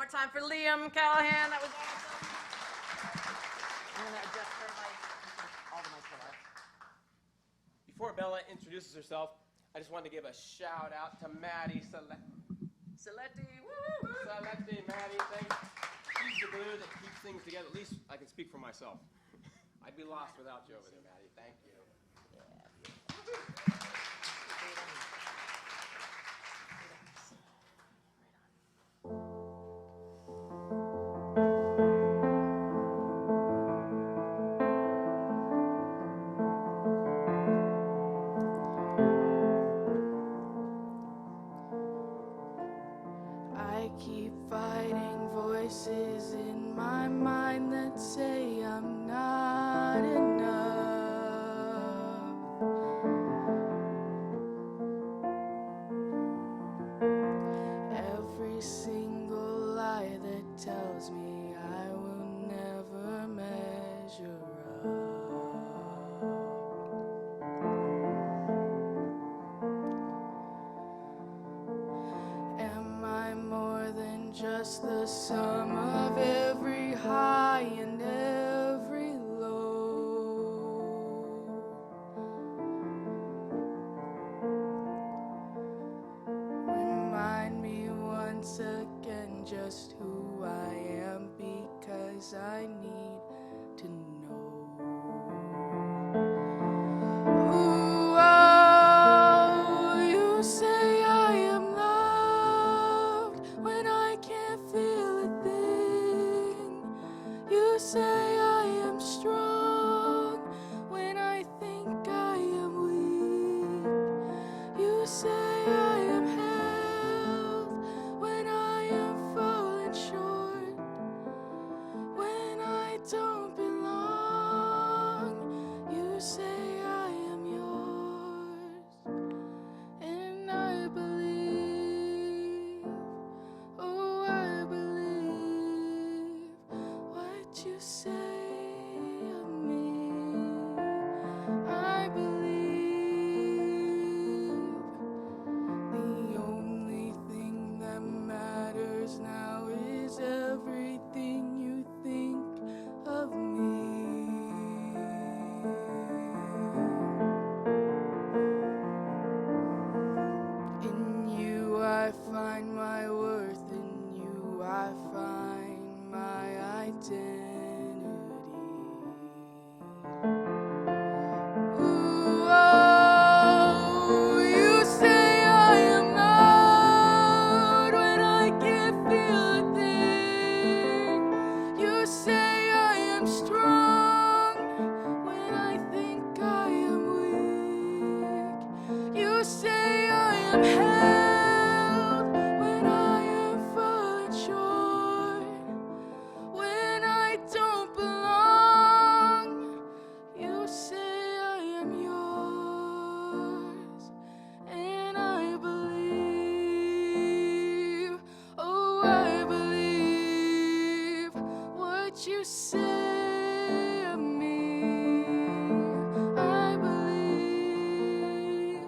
more time for Liam Callahan. That was awesome. I'm going to adjust her mic. All the mics are off. Before Bella introduces herself, I just wanted to give a shout out to Maddie Saletti, woo! Saletti, Maddie, thanks. She's the glue that keeps things together. At least I can speak for myself. I'd be lost without you over there, Maddie. Thank you. I keep fighting voices in my mind that say I'm not enough. Every single lie that tells me I will never measure up. Am I more than just the sum of every high and every low? Remind me once again just who I am, because I need to know. Ooh, oh, you say I am loved when I can't feel a thing. You say I am strong when I think I am weak. You say I am held when I am falling short, when I don't belong. You say I am yours, and I believe, oh, I believe what you say of me. I believe the only thing that matters now is everything you think of me. In you I find my worth, in you I find my identity. Ooh, oh, you say I am loud when I can't feel a thing. You say I am strong when I think I am weak. You say I am held when I am falling short, when I don't belong. You say I am yours, and I believe, oh, I believe what you say of me. I believe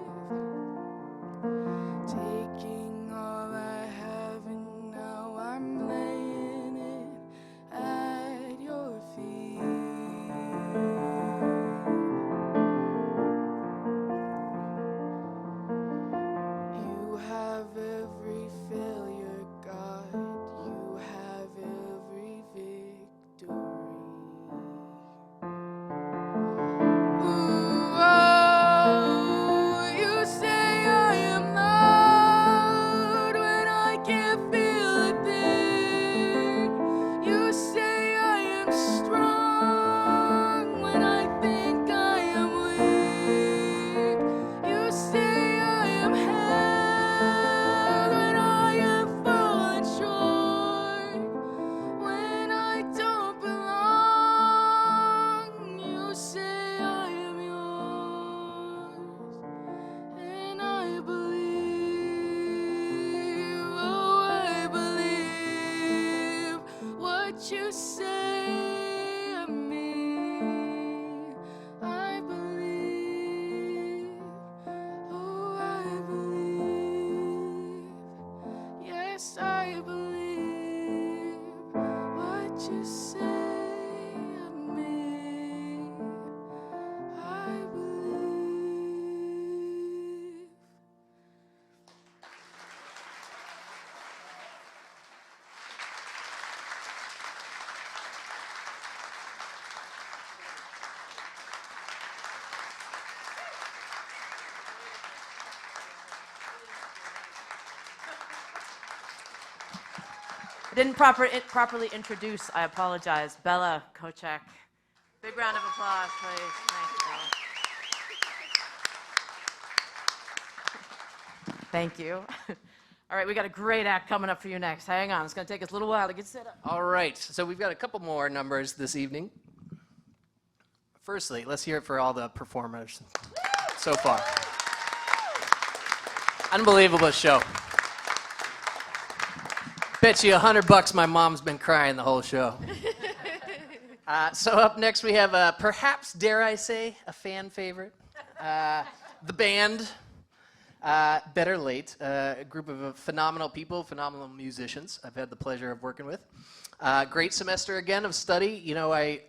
Didn't properly introduce, I apologize. Bella Kochek. Big round of applause, please. Thank you, Bella. Thank you. All right, we got a great act coming up for you next. Hang on, it's going to take us a little while to get set up. All right, so we've got a couple more numbers this evening. Firstly, let's hear it for all the performers so far. Unbelievable show. Bet you $100 my mom's been crying the whole show. So up next we have perhaps, dare I say, a fan favorite. The band, Better Late, a group of phenomenal people, phenomenal musicians I've had the pleasure of working with. Great semester again of study. You know, I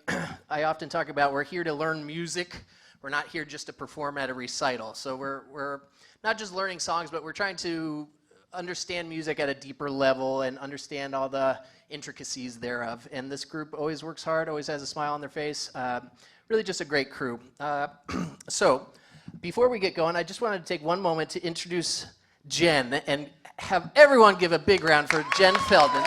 often talk about we're here to learn music. We're not here just to perform at a recital. So we're not just learning songs, but we're trying to understand music at a deeper level and understand all the intricacies thereof. And this group always works hard, always has a smile on their face. Really just a great crew. So before we get going, I just wanted to take one moment to introduce Jen and have everyone give a big round for Jen Feldman.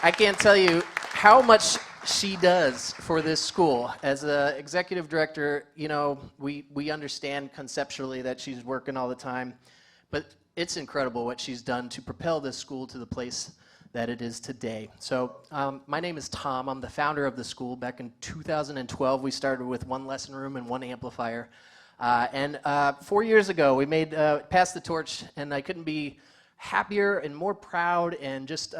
I can't tell you how much she does for this school. As the executive director, you know, we understand conceptually that she's working all the time, but it's incredible what she's done to propel this school to the place that it is today. So my name is Tom. I'm the founder of the school. Back in 2012, we started with one lesson room and one amplifier. And 4 years ago, we passed the torch, and I couldn't be happier and more proud and just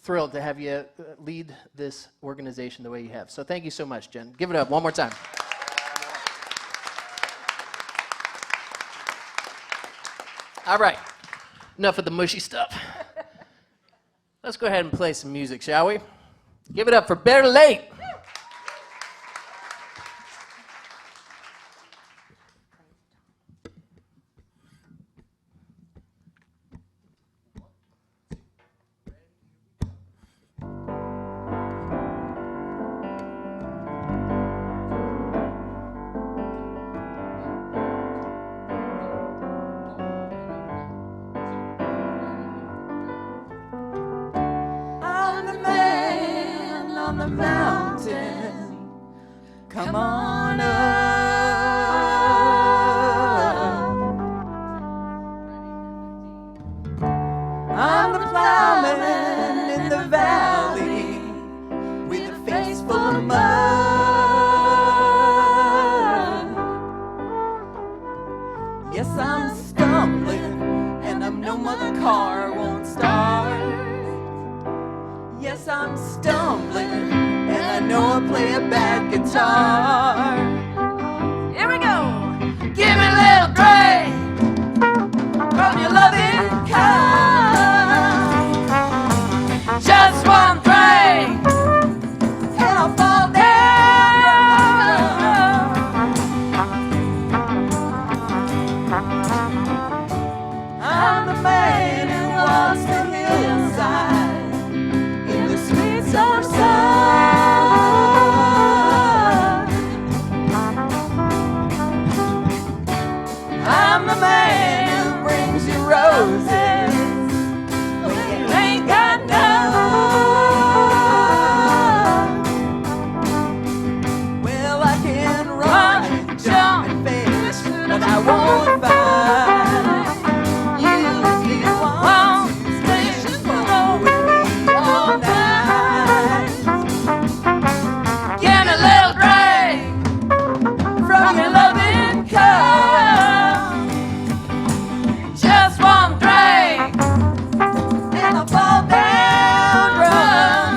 thrilled to have you lead this organization the way you have. So thank you so much, Jen. Give it up one more time. All right, enough of the mushy stuff. Let's go ahead and play some music, shall we? Give it up for Better Late. I'm the man on the mountain. Come on up. I'm the plowman in the valley with a face full of mud. Yes, I'm stumbling, and I know my car won't start. Yes, I'm stumbling, and I know I play a bad guitar. Here we go. Give me a little break from your loving kind. Just one break, and I'll fall down. I'm the man who walks the hillside in the sweet summer sun. I'm the man who brings you roses when you ain't got none. Well, I can run and jump and fish, but I won't find you if you want to stay with me all night. Give me a little break from your loving cup. Just one break, and I'll fall down, run.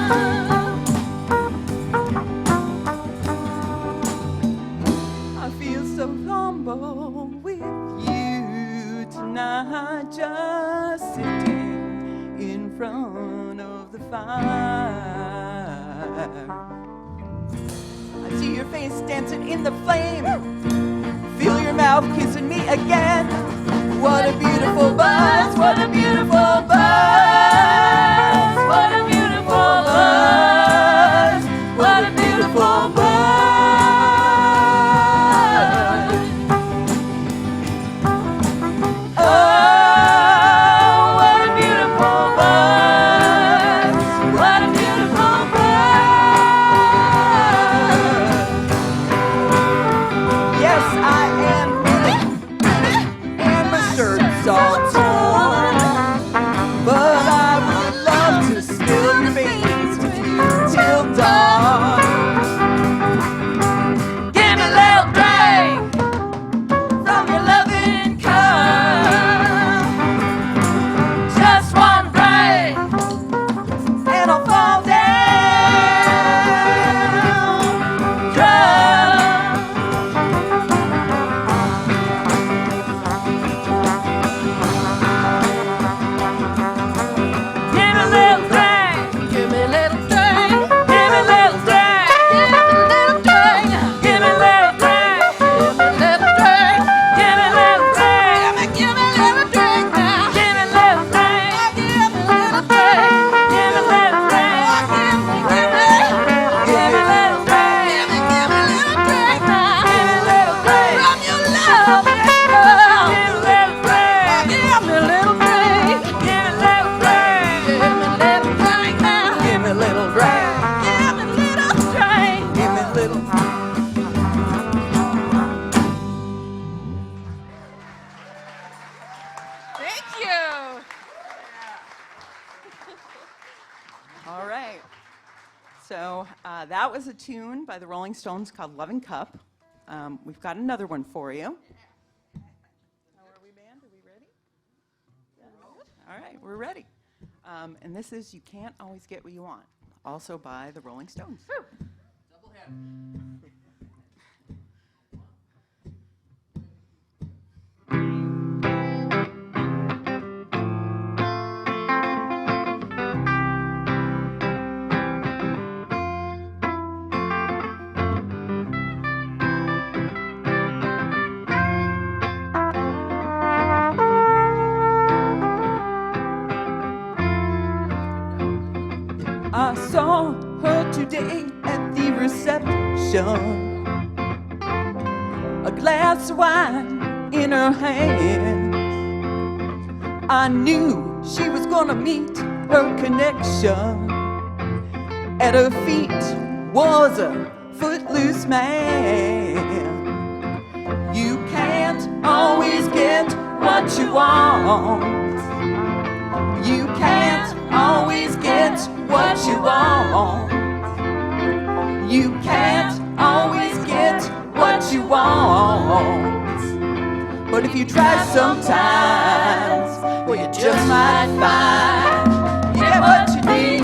I feel so humble with you tonight, just sitting in front of the fire. I see your face dancing in the flame, feel your mouth kissing me again. What a beautiful buzz, what a beautiful buzz, what a beautiful buzz, what a beautiful buzz. Oh, So that was a tune by the Rolling Stones called Loving Cup. We've got another one for you. How are we, band? Are we ready? All right, we're ready. And this is You Can't Always Get What You Want, also by the Rolling Stones. Double hit. I saw her today at the reception, a glass of wine in her hand. I knew she was gonna meet her connection. At her feet was a footloose man. You can't always get what you want. You can't always get what you want. You can't always get what you want. But if you try sometimes, well, you just might find you get what you need.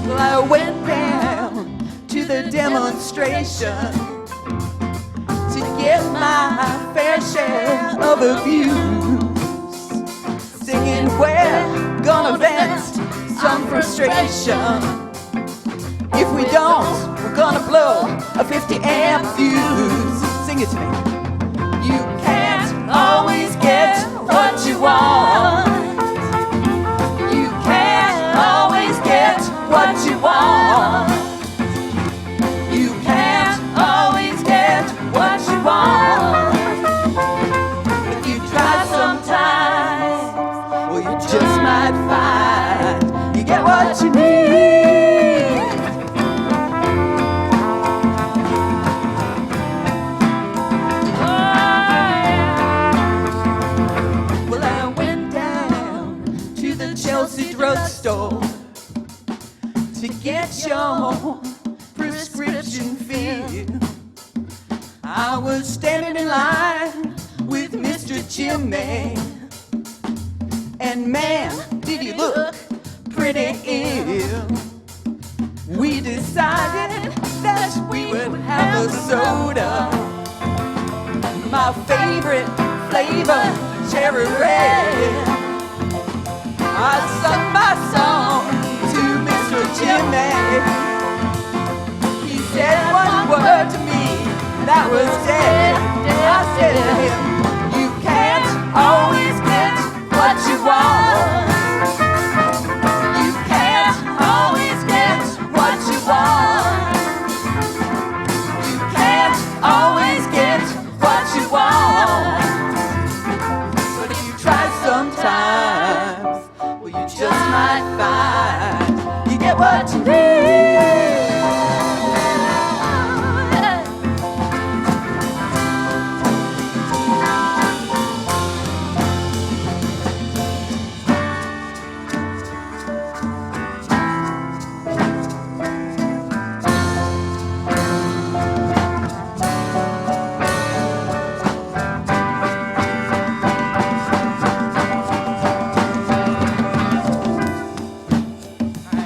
Well, I went down to the demonstration to get my fair share of abuse, singing we're gonna vent some frustration. If we don't, we're gonna blow a 50-amp fuse. Sing it to me. You can't always get what you want. You can't always get what you want. You can't always get what you want. If you try sometimes, well, you just might find you get what you need. Well, I went down to the Chelsea drugstore to get your prescription filled. I was standing in line with Mr. Jimmy, and man, did he look pretty ill. We decided that we would have a soda. My favorite flavor, cherry red. I sung my song to Mr. Jimmy. He said one word to me, that was dead. I said to him, you can't always get what you want. You can't always get what you want. You can't always get what you want. But if you try sometimes, well, you just might find you get what you need.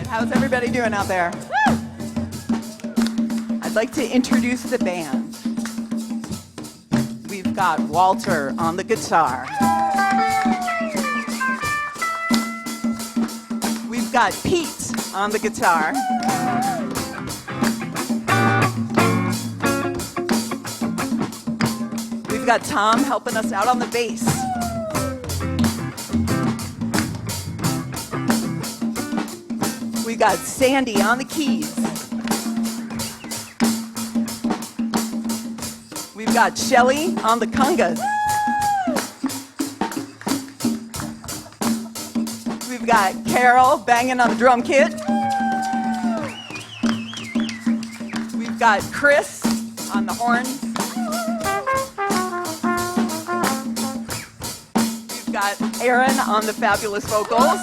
How's everybody doing out there? Woo! I'd like to introduce the band. We've got Walter on the guitar. We've got Pete on the guitar. We've got Tom helping us out on the bass. We got Sandy on the keys. We've got Shelly on the congas. We've got Carol banging on the drum kit. We've got Chris on the horns. got Aaron on the fabulous vocals.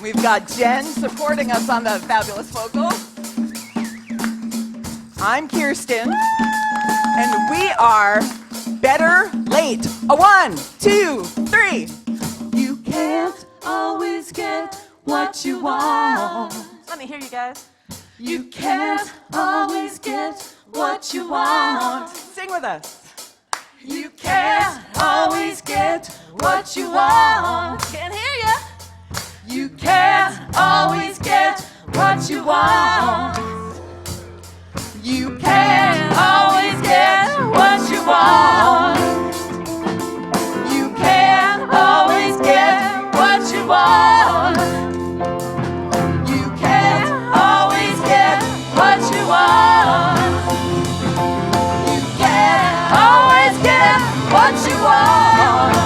We've got Jen supporting us on the fabulous vocals. I'm Kirsten, and we are Better Late. A 1, 2, 3. You can't always get what you want. Let me hear you guys. You can't always get what you want. Sing with us. You can't always get what you want. Can't hear ya. You can't always get what you want. You can't always get what you want. You can't always get what you want. You can't always get what you want. You can't always get what you want.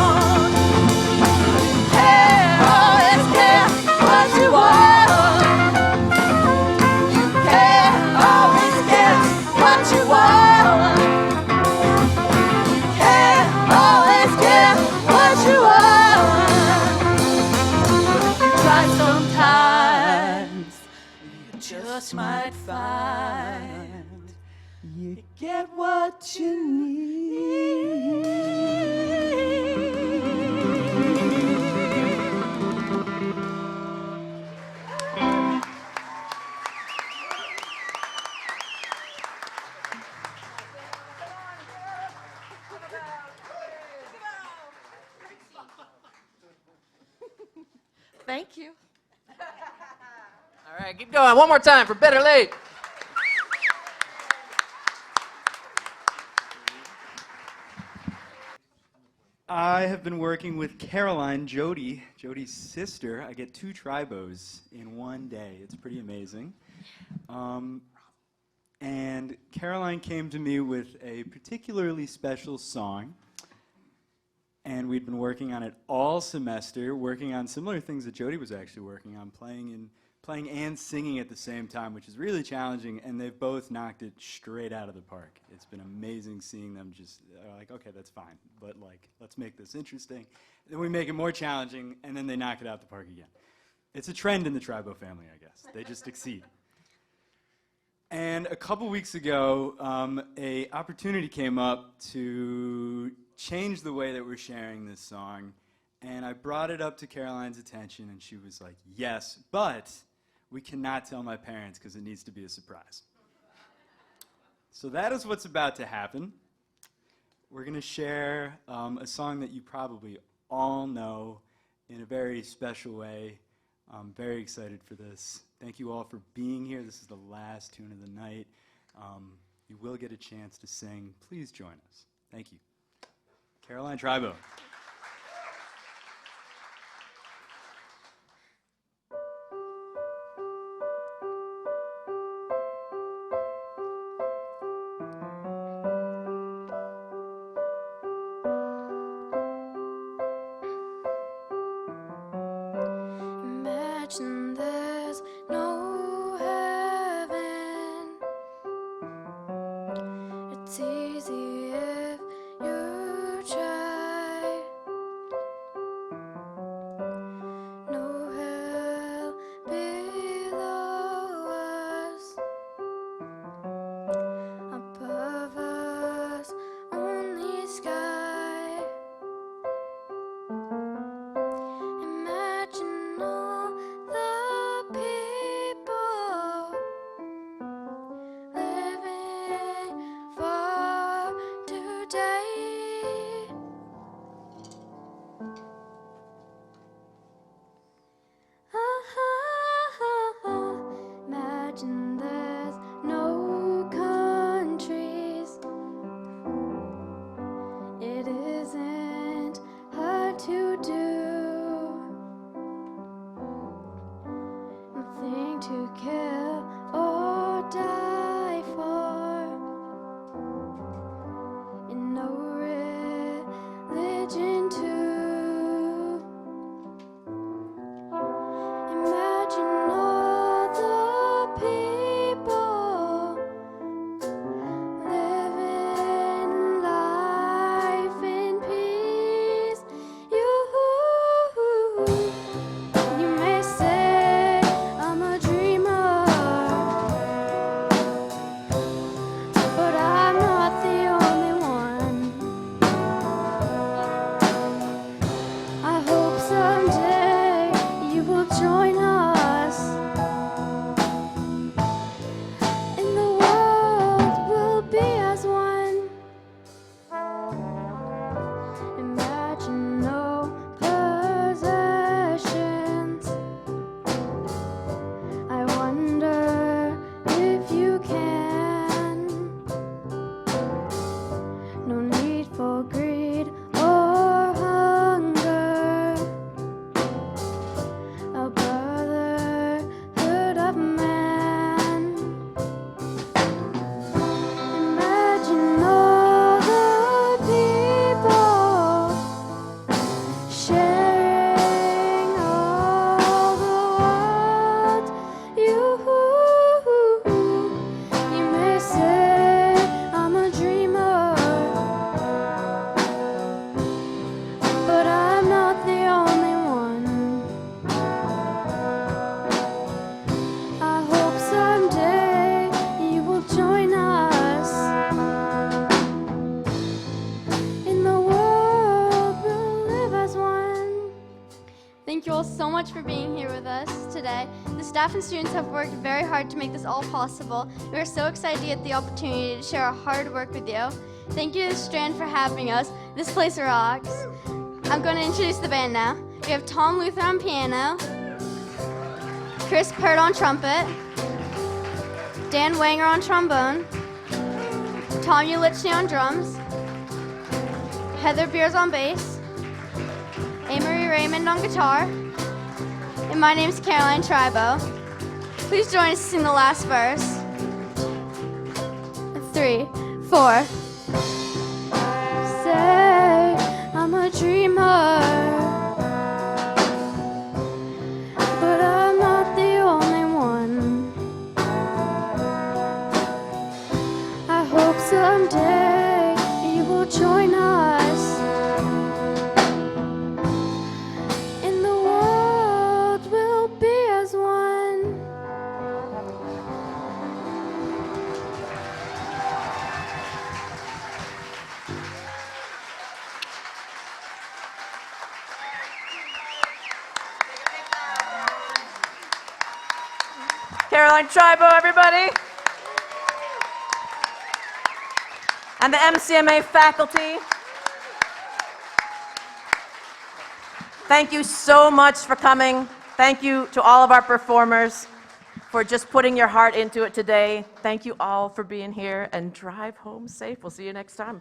You can't always get what you want. You can't always get what you want. You can't always get what you want. You try sometimes, you just might find you get what you need. Thank you. All right, keep going. One more time for Better Late. I have been working with Caroline, Jody's sister. I get 2 tribos in one day. It's pretty amazing. And Caroline came to me with a particularly special song. And we'd been working on it all semester, working on similar things that Jody was actually working on, playing and singing at the same time, which is really challenging, and they've both knocked it straight out of the park. It's been amazing seeing them just like, okay, that's fine, but like, let's make this interesting. Then we make it more challenging, and then they knock it out the park again. It's a trend in the Tribo family, I guess. They just exceed. And a couple weeks ago, a opportunity came up to change the way that we're sharing this song, and I brought it up to Caroline's attention, and she was like, yes, but we cannot tell my parents because it needs to be a surprise. So that is what's about to happen. We're going to share a song that you probably all know in a very special way. I'm very excited for this. Thank you all for being here. This is the last tune of the night. You will get a chance to sing. Please join us. Thank you. Caroline Tribo. Imagine there's no heaven. It's easy if you try. No hell below us. Above us, only sky. Imagine all the people living for today. Imagine there's no countries. It isn't hard to do. Nothing to kill or die for. And no religion too. Imagine all the people living life in peace. all so much for being here with us today. The staff and students have worked very hard to make this all possible. We are so excited to get the opportunity to share our hard work with you. Thank you to Strand for having us. This place rocks. I'm going to introduce the band now. We have Tom Luther on piano, Chris Pert on trumpet, Dan Wanger on trombone, Tom Ulichny on drums, Heather Beers on bass, Amory Raymond on guitar, and my name is Caroline Tribo. Please join us to sing the last verse. 3, 4. Say I'm a dreamer, but I'm not the only one. I hope someday you will join us, and the world will be as one. Caroline Tribo, everybody. And the MCMA faculty. Thank you so much for coming. Thank you to all of our performers for just putting your heart into it today. Thank you all for being here, and drive home safe. We'll see you next time.